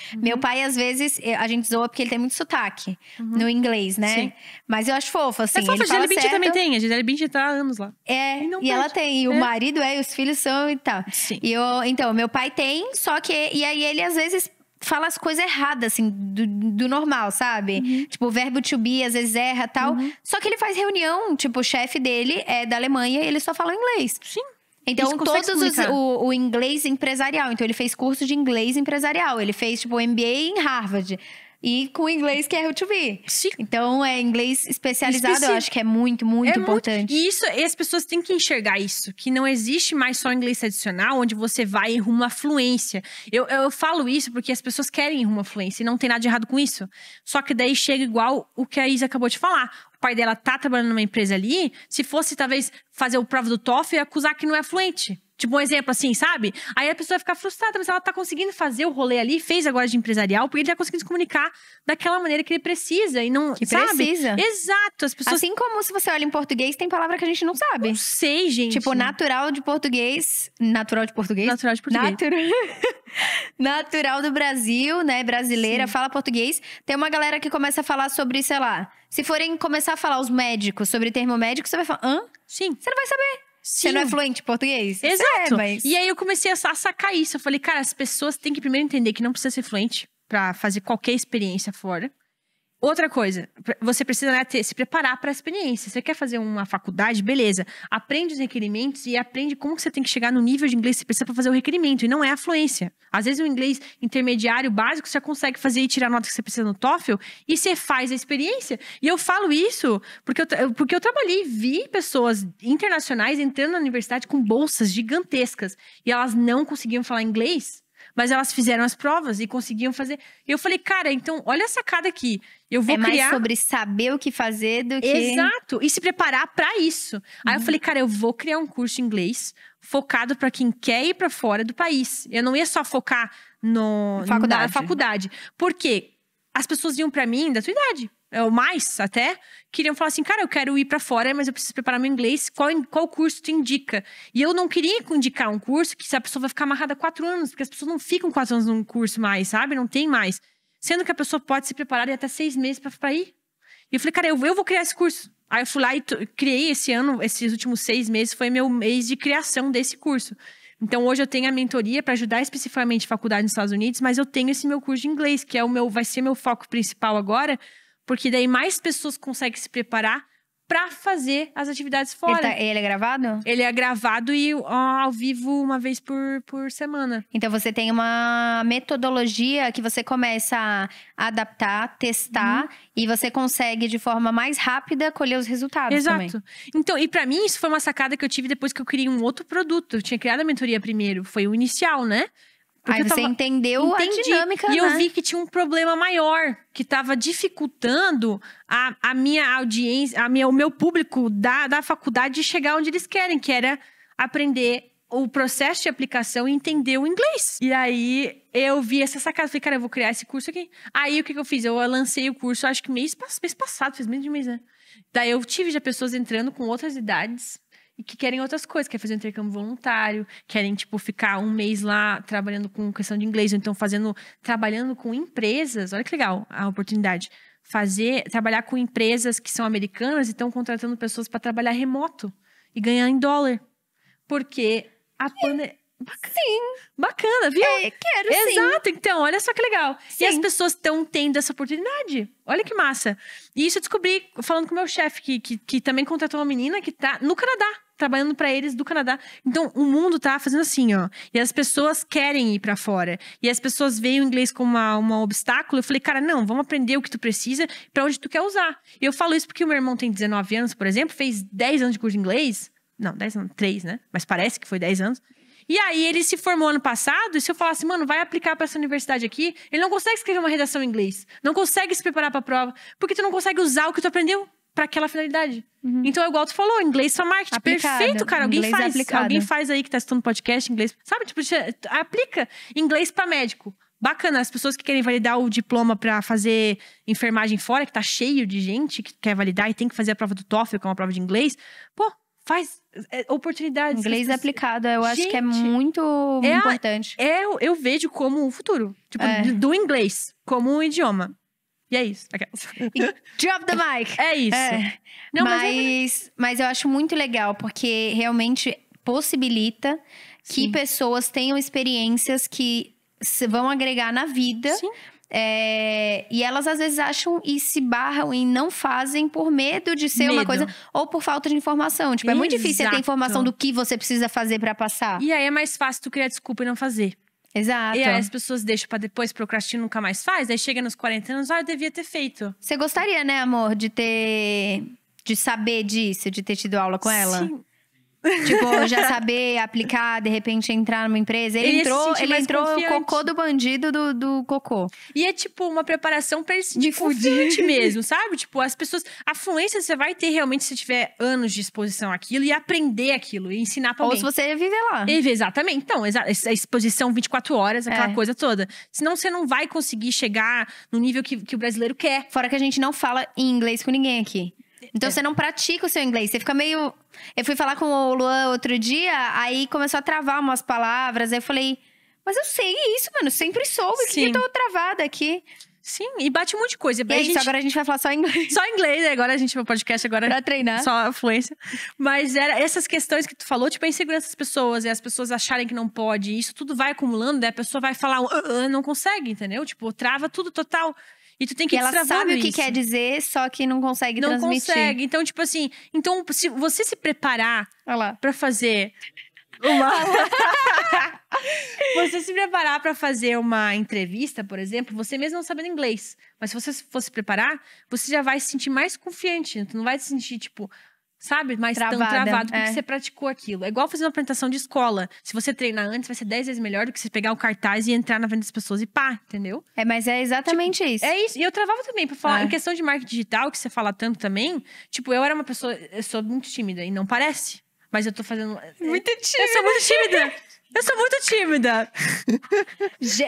às vezes, a gente zoa porque ele tem muito sotaque no inglês, né? Sim. Mas eu acho fofo, assim. É fofo, a Gisele Bündchen também tem. A Gisele Bündchen tá há anos lá. E ela tem, e o marido e os filhos são e tal. Sim. Então, meu pai tem, só que… E aí ele, às vezes… fala as coisas erradas, assim, do normal, sabe? Tipo, o verbo to be, às vezes erra e tal. Só que ele faz reunião, tipo, o chefe dele é da Alemanha e ele só fala inglês. Sim. Então, o inglês empresarial. Então, ele fez curso de inglês empresarial. Ele fez, tipo, MBA em Harvard. E com inglês que é B. Sim. Então, inglês especializado, eu acho que é muito, muito importante. E as pessoas têm que enxergar isso. Que não existe mais só inglês tradicional, onde você vai em rumo à fluência. Eu falo isso porque as pessoas querem ir em rumo à fluência. E não tem nada de errado com isso. Só que daí chega igual o que a Isa acabou de falar. O pai dela tá trabalhando numa empresa ali. Se fosse, talvez, fazer o prova do TOEFL e acusar que não é fluente. Tipo, um exemplo assim, sabe? Aí a pessoa vai ficar frustrada, mas ela tá conseguindo fazer o rolê ali, fez agora de empresarial, porque ele tá conseguindo se comunicar daquela maneira que ele precisa e não, sabe? Precisa. Exato, as pessoas… Assim como se você olha em português, tem palavra que a gente não sabe. Não sei, gente. Tipo, natural de português. Natural de português? Natural de português. Natural do Brasil, né? Brasileira, fala português. Tem uma galera que começa a falar sobre, sei lá… Se forem começar a falar os médicos sobre termo médico, você vai falar, hã? Sim. Você não vai saber. Sim. Você não é fluente em português? Exato. Mas… E aí eu comecei a sacar isso. Eu falei, cara, as pessoas têm que primeiro entender que não precisa ser fluente pra fazer qualquer experiência fora. Outra coisa, você precisa, né, se preparar para a experiência. Você quer fazer uma faculdade, beleza. Aprende os requerimentos e aprende como que você tem que chegar no nível de inglês que você precisa para fazer o requerimento. E não é a fluência. Às vezes o inglês intermediário, básico, você já consegue fazer e tirar a nota que você precisa no TOEFL. E você faz a experiência. E eu falo isso porque eu trabalhei, vi pessoas internacionais entrando na universidade com bolsas gigantescas. E elas não conseguiam falar inglês. Mas elas fizeram as provas e conseguiam fazer. E eu falei, cara, então, olha a sacada aqui. Eu vou criar... mais sobre saber o que fazer do que... Exato. E se preparar pra isso. Aí eu falei, cara, eu vou criar um curso de inglês focado pra quem quer ir pra fora do país. Eu não ia só focar na faculdade. Por quê? As pessoas iam pra mim da tua idade. Ou mais, até, queriam falar assim, cara, eu quero ir pra fora, mas eu preciso preparar meu inglês, qual curso tu indica? E eu não queria indicar um curso que a pessoa vai ficar amarrada 4 anos, porque as pessoas não ficam 4 anos num curso mais, sabe? Não tem mais. Sendo que a pessoa pode se preparar até 6 meses pra ir. E eu falei, cara, eu vou criar esse curso. Aí eu fui lá e criei esse ano, esses últimos 6 meses, foi meu mês de criação desse curso. Então, hoje eu tenho a mentoria para ajudar especificamente a faculdade nos Estados Unidos, mas eu tenho esse meu curso de inglês, que vai ser meu foco principal agora, porque daí mais pessoas conseguem se preparar para fazer as atividades fora. Ele é gravado? Ele é gravado e ao vivo uma vez por semana. Então você tem uma metodologia que você começa a adaptar, testar e você consegue de forma mais rápida colher os resultados. Exato. Também. Então, e para mim isso foi uma sacada que eu tive depois que eu criei um outro produto. Eu tinha criado a mentoria primeiro, foi o inicial, né? Aí você entendeu a dinâmica, e eu vi que tinha um problema maior, que estava dificultando a minha audiência, o meu público da faculdade de chegar onde eles querem, que era aprender o processo de aplicação e entender o inglês. E aí, eu vi essa sacada, falei, cara, eu vou criar esse curso aqui. Aí, o que eu fiz? Eu lancei o curso, acho que mês passado, fez menos de um mês, né? Daí, eu tive já pessoas entrando com outras idades, e que querem outras coisas, querem fazer um intercâmbio voluntário, querem, tipo, ficar um mês lá trabalhando com questão de inglês, ou então trabalhando com empresas. Olha que legal a oportunidade. Trabalhar com empresas que são americanas e estão contratando pessoas para trabalhar remoto e ganhar em dólar. Porque a pandemia... Sim. Bacana, viu? Quero sim. Exato, então, olha só que legal. Sim. E as pessoas estão tendo essa oportunidade. Olha que massa. E isso eu descobri falando com o meu chefe, que também contratou uma menina que tá no Canadá, trabalhando para eles do Canadá. Então, o mundo tá fazendo assim, ó. E as pessoas querem ir para fora. E as pessoas veem o inglês como um obstáculo. Eu falei, cara, não, vamos aprender o que tu precisa para onde tu quer usar. E eu falo isso porque o meu irmão tem 19 anos, por exemplo, fez 10 anos de curso de inglês. Não, 10 anos, 3, né? Mas parece que foi 10 anos. E aí, ele se formou ano passado, e se eu falasse, mano, vai aplicar para essa universidade aqui, ele não consegue escrever uma redação em inglês. Não consegue se preparar para a prova, porque tu não consegue usar o que tu aprendeu para aquela finalidade. Então, é igual tu falou, inglês só marketing. Aplicado. Perfeito, cara. Alguém faz aí que tá estudando podcast, inglês. Sabe, tipo, aplica inglês para médico. Bacana, as pessoas que querem validar o diploma para fazer enfermagem fora, que tá cheio de gente que quer validar e tem que fazer a prova do TOEFL, que é uma prova de inglês. Pô, faz oportunidades. Inglês aplicado, eu acho que é muito importante. Eu vejo como o futuro. Tipo, do inglês como um idioma. E é isso. Drop the mic. É isso. Não, mas eu acho muito legal, porque realmente possibilita que pessoas tenham experiências que vão agregar na vida. Sim. E elas às vezes acham e se barram e não fazem por medo de ser uma coisa, ou por falta de informação. Tipo, é muito difícil você ter informação do que você precisa fazer pra passar. E aí é mais fácil tu criar desculpa e não fazer. Exato. E aí as pessoas deixam pra depois, procrastinam, nunca mais faz. Aí chega nos 40 anos, eu devia ter feito. Você gostaria, né, amor, de saber disso, de ter tido aula com ela? Sim. Tipo, já saber aplicar, de repente entrar numa empresa. Ele entrou o cocô do bandido do cocô. E é tipo uma preparação pra ele se sentir confiante mesmo, sabe? Tipo, as pessoas... A fluência você vai ter realmente se tiver anos de exposição àquilo e aprender aquilo e ensinar pra alguém. Ou se você viver lá. Exatamente. Então, essa exposição 24 horas, aquela coisa toda. Senão você não vai conseguir chegar no nível que o brasileiro quer. Fora que a gente não fala em inglês com ninguém aqui. Então você não pratica o seu inglês, você fica meio... Eu fui falar com o Luan outro dia, aí começou a travar umas palavras, aí eu falei... Mas eu sei isso, mano, sempre soube, que eu tô travada aqui. Sim, e bate um monte de coisa. E é isso, agora a gente vai falar só inglês. Só inglês, agora a gente vai podcast agora. Pra treinar. Só a fluência. Mas essas questões que tu falou, tipo, a insegurança das pessoas, e as pessoas acharem que não pode, isso tudo vai acumulando, daí a pessoa vai falar, não consegue, entendeu? Tipo, trava tudo total. E tu tem que E ela destravar sabe o que isso. quer dizer, só que não consegue Não transmitir. consegue. Então, tipo assim… Então, se você se preparar Olha lá. pra fazer uma… Você se preparar pra fazer uma entrevista, por exemplo, você mesmo não sabendo inglês. Mas se você for se preparar, você já vai se sentir mais confiante. Tu não vai se sentir, tipo… Sabe? Mais tão travado porque você praticou aquilo. É igual fazer uma apresentação de escola. Se você treinar antes, vai ser 10 vezes melhor do que você pegar o cartaz e entrar na frente das pessoas e pá, entendeu? Mas é exatamente isso. É isso. E eu travava também, pra falar, em questão de marketing digital, que você fala tanto também. Tipo, eu era uma pessoa… Eu sou muito tímida e não parece. Mas eu tô fazendo… Muito tímida. Eu sou muito tímida. Eu sou muito tímida.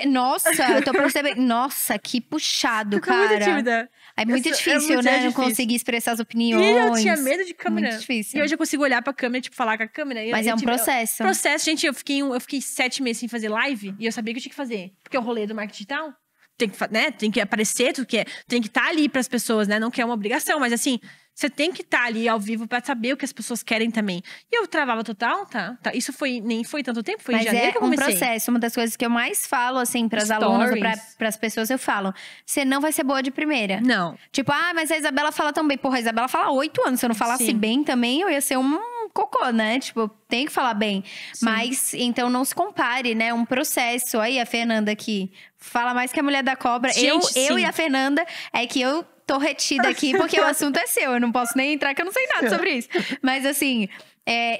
Nossa, eu tô percebendo. Nossa, que puxado, Eu sou cara. muito tímida. É muito difícil, muito né? Não difícil. conseguir expressar as opiniões. E eu tinha medo de câmera. Muito difícil. E hoje eu consigo olhar pra câmera, tipo, falar com a câmera. Mas é um processo. Processo, gente. Eu fiquei 7 meses sem fazer live e eu sabia que eu tinha que fazer. Porque o rolê do marketing digital tem que aparecer, tem que estar ali pras pessoas, né? Não que é uma obrigação, mas assim, você tem que estar ali ao vivo pra saber o que as pessoas querem também. E eu travava total, tá? Isso nem foi tanto tempo, foi em janeiro que eu comecei. Mas é um processo. Uma das coisas que eu mais falo, assim, pras alunas ou pras pessoas, eu falo. Você não vai ser boa de primeira. Não. Tipo, mas a Isabela fala tão bem. Porra, a Isabela fala 8 anos. Se eu não falasse bem também, eu ia ser um cocô, né? Tipo, tem que falar bem. Sim. Mas, então, não se compare, né? Um processo. Aí, a Fernanda aqui fala mais que a mulher da cobra. Gente, eu e a Fernanda, é que eu tô retida aqui, porque o assunto é seu. Eu não posso nem entrar, que eu não sei nada sobre isso. Mas, assim…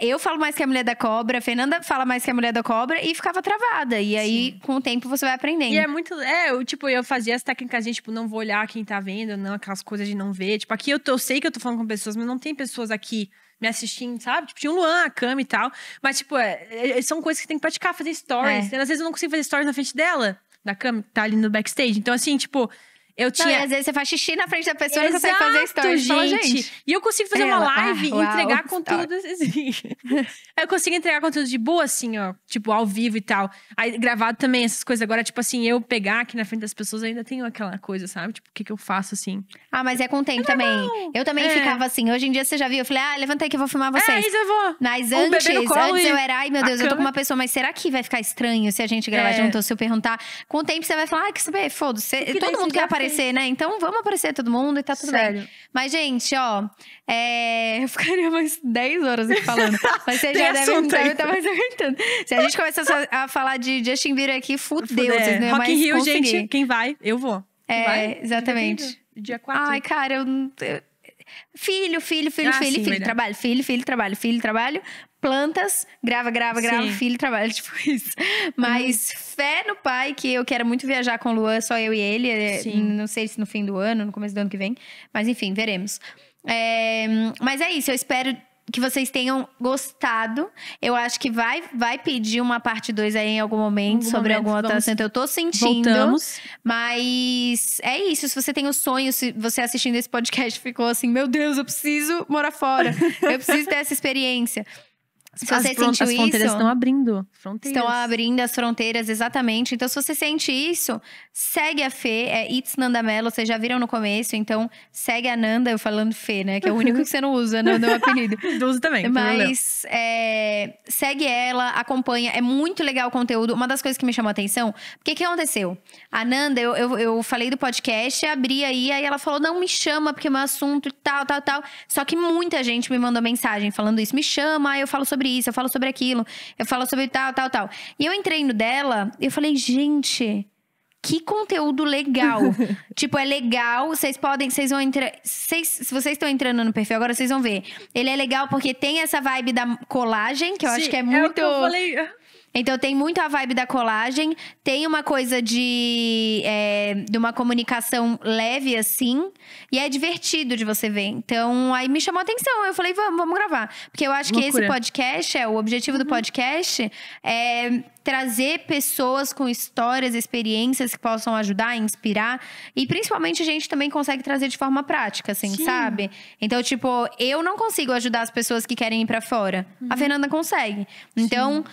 eu falo mais que a mulher da cobra, a Fernanda fala mais que a mulher da cobra e ficava travada. E aí, com o tempo, você vai aprendendo. E é muito… eu fazia as técnicas de, tipo, não vou olhar quem tá vendo, não, aquelas coisas de não ver. Tipo, aqui eu sei que eu tô falando com pessoas, mas não tem pessoas aqui me assistindo, sabe? Tipo, tinha o Luan, a Cami e tal. Mas, tipo, são coisas que tem que praticar, fazer stories. Às vezes eu não consigo fazer stories na frente dela, da Cami, que tá ali no backstage. Então, assim, tipo… Eu tinha… Não, e às vezes você faz xixi na frente da pessoa e não consegue fazer stories. Gente. E eu consigo fazer uma live e entregar conteúdo assim. Eu consigo entregar conteúdo de boa, assim, ó. Tipo, ao vivo e tal. Aí, gravado também, essas coisas. Agora, tipo assim, eu pegar aqui na frente das pessoas, eu ainda tenho aquela coisa, sabe? Tipo, o que eu faço, assim. Mas é com o tempo também. Eu também ficava assim. Hoje em dia, você já viu? Eu falei, levanta aí que eu vou filmar vocês. Isso eu vou. Mas antes eu era, ai meu Deus, eu tô com uma pessoa, mas será que vai ficar estranho se a gente gravar junto ou se eu perguntar? Com o tempo, você vai falar, que saber, foda-se. Todo mundo quer aparecer, né? Então, vamos aparecer todo mundo e tá tudo bem. Mas, gente, ó… eu ficaria mais 10 horas aqui falando. Mas vocês já devem estar mais aguentando. Se a gente começar a falar de Justin Bieber aqui, fudeu. Vocês não iam mais Rock in Rio, conseguir. gente, quem vai? Eu vou. Exatamente. Dia 4. Ai, cara, Filho, trabalho. Plantas, grava, filho, trabalho, tipo isso. Mas fé no pai, que eu quero muito viajar com o Luan, só eu e ele. Não sei se no fim do ano, no começo do ano que vem. Mas enfim, veremos. Mas é isso, eu espero que vocês tenham gostado. Eu acho que vai pedir uma parte 2 aí em algum momento, sobre algum outro assunto. Eu tô sentindo. Voltamos. Mas é isso. Se você tem o sonho, se você assistindo esse podcast ficou assim, meu Deus, eu preciso morar fora. Eu preciso ter essa experiência. Se você sentiu isso… As fronteiras estão abrindo. Estão abrindo as fronteiras, exatamente. Então, se você sente isso, segue a Fê. It's Nanda Mello, vocês já viram no começo. Então, segue a Nanda, eu falando Fê, né? Que é o único que você não usa, não é o apelido. Eu uso também. Mas, segue ela, acompanha. É muito legal o conteúdo. Uma das coisas que me chamou a atenção… Porque o que aconteceu? A Nanda, eu falei do podcast, abri aí ela falou, não, me chama, porque é meu assunto e tal. Só que muita gente me mandou mensagem falando isso. Me chama, eu falo sobre isso, eu falo sobre aquilo, eu falo sobre tal. E eu entrei no dela e eu falei, gente, que conteúdo legal. Tipo, é legal, vocês vão entrar… Se vocês estão entrando no perfil agora, vocês vão ver. Ele é legal porque tem essa vibe da colagem, que eu acho que é muito… É o que eu falei. Então, tem muito a vibe da colagem. Tem uma coisa de uma comunicação leve, assim. E é divertido de você ver. Então, aí me chamou a atenção. Eu falei, vamos gravar. Porque eu acho que esse podcast, o objetivo do podcast é trazer pessoas com histórias, experiências que possam ajudar, inspirar. E, principalmente, a gente também consegue trazer de forma prática, assim, sabe? Então, tipo, eu não consigo ajudar as pessoas que querem ir pra fora. A Fernanda consegue. Então,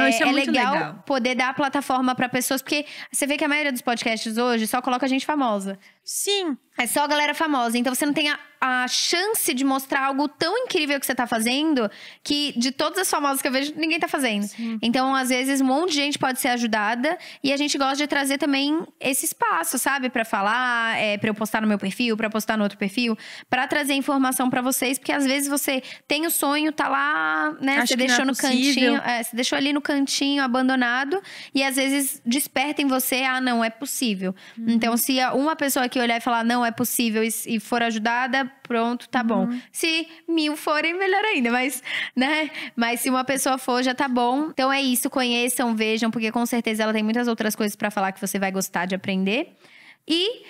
isso é muito legal poder dar a plataforma pra pessoas. Porque você vê que a maioria dos podcasts hoje só coloca gente famosa. Sim. É só a galera famosa. Então você não tem a chance de mostrar algo tão incrível que você tá fazendo, que de todas as famosas que eu vejo, ninguém tá fazendo. Sim. Então, às vezes, um monte de gente pode ser ajudada. E a gente gosta de trazer também esse espaço, sabe? Pra falar, pra eu postar no meu perfil, pra postar no outro perfil. Pra trazer informação pra vocês. Porque às vezes você tem o sonho, tá lá, né? Acho Você que deixou não é no cantinho. possível. Você deixou ali no cantinho, abandonado. E às vezes desperta em você, não, é possível. Então, se uma pessoa aqui olhar e falar, não, é possível, e for ajudada, pronto, tá bom. Se 1000 forem, melhor ainda, mas, né? Mas se uma pessoa for, já tá bom. Então é isso, conheçam, vejam, porque com certeza ela tem muitas outras coisas pra falar que você vai gostar de aprender. E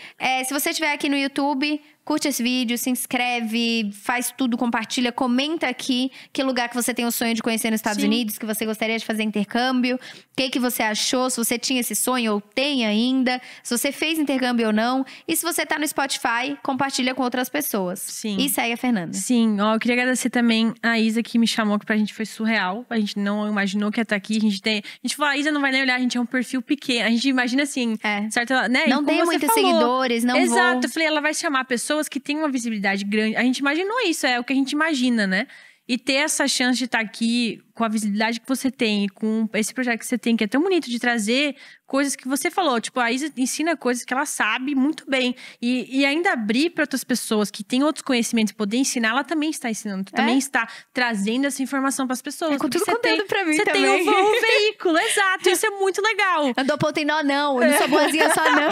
se você estiver aqui no YouTube, curte esse vídeo, se inscreve, faz tudo, compartilha, comenta aqui que lugar que você tem o sonho de conhecer nos Estados Unidos, que você gostaria de fazer intercâmbio, o que você achou, se você tinha esse sonho ou tem ainda, se você fez intercâmbio ou não. E se você tá no Spotify, compartilha com outras pessoas. Sim. E segue a Fernanda. Sim, eu queria agradecer também a Isa que me chamou, que pra gente foi surreal. A gente não imaginou que ia estar aqui. A gente falou, a Isa não vai nem olhar, a gente é um perfil pequeno. A gente imagina assim, certo? Né? Não tem muitos seguidores, não Exato, vou... eu falei, ela vai chamar pessoas que têm uma visibilidade grande. A gente imaginou isso, é o que a gente imagina, né? E ter essa chance de estar aqui com a visibilidade que você tem, com esse projeto que você tem, que é tão bonito de trazer coisas que você falou. Tipo, a Isa ensina coisas que ela sabe muito bem. E ainda abrir para outras pessoas que têm outros conhecimentos e poder ensinar, ela também está ensinando. Também está trazendo essa informação para as pessoas. Com tudo contando pra mim também. Você tem um veículo, exato. Isso é muito legal. Eu dou ponto em nó, não. Eu não sou boazinha só, não.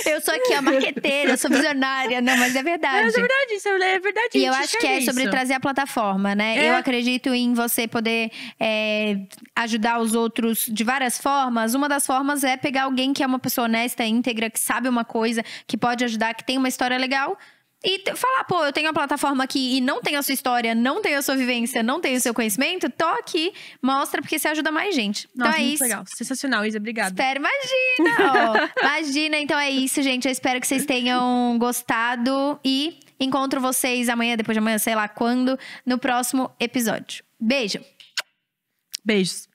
Eu sou aqui, marqueteira, eu sou visionária. Não, mas é verdade. Mas é verdade, isso é verdade. E eu acho que é sobre trazer a plataforma, né? Eu acredito em você poder ajudar os outros de várias formas. Uma das formas é pegar alguém que é uma pessoa honesta, íntegra, que sabe uma coisa, que pode ajudar, que tem uma história legal. E falar, pô, eu tenho uma plataforma aqui e não tenho a sua história, não tenho a sua vivência, não tenho o seu conhecimento, tô aqui, mostra, porque você ajuda mais gente. Nossa, então é muito isso. Legal. Sensacional, Isa, obrigada. Espero, imagina! Imagina, então é isso, gente. Eu espero que vocês tenham gostado e encontro vocês amanhã, depois de amanhã, sei lá quando, no próximo episódio. Beijo! Beijos.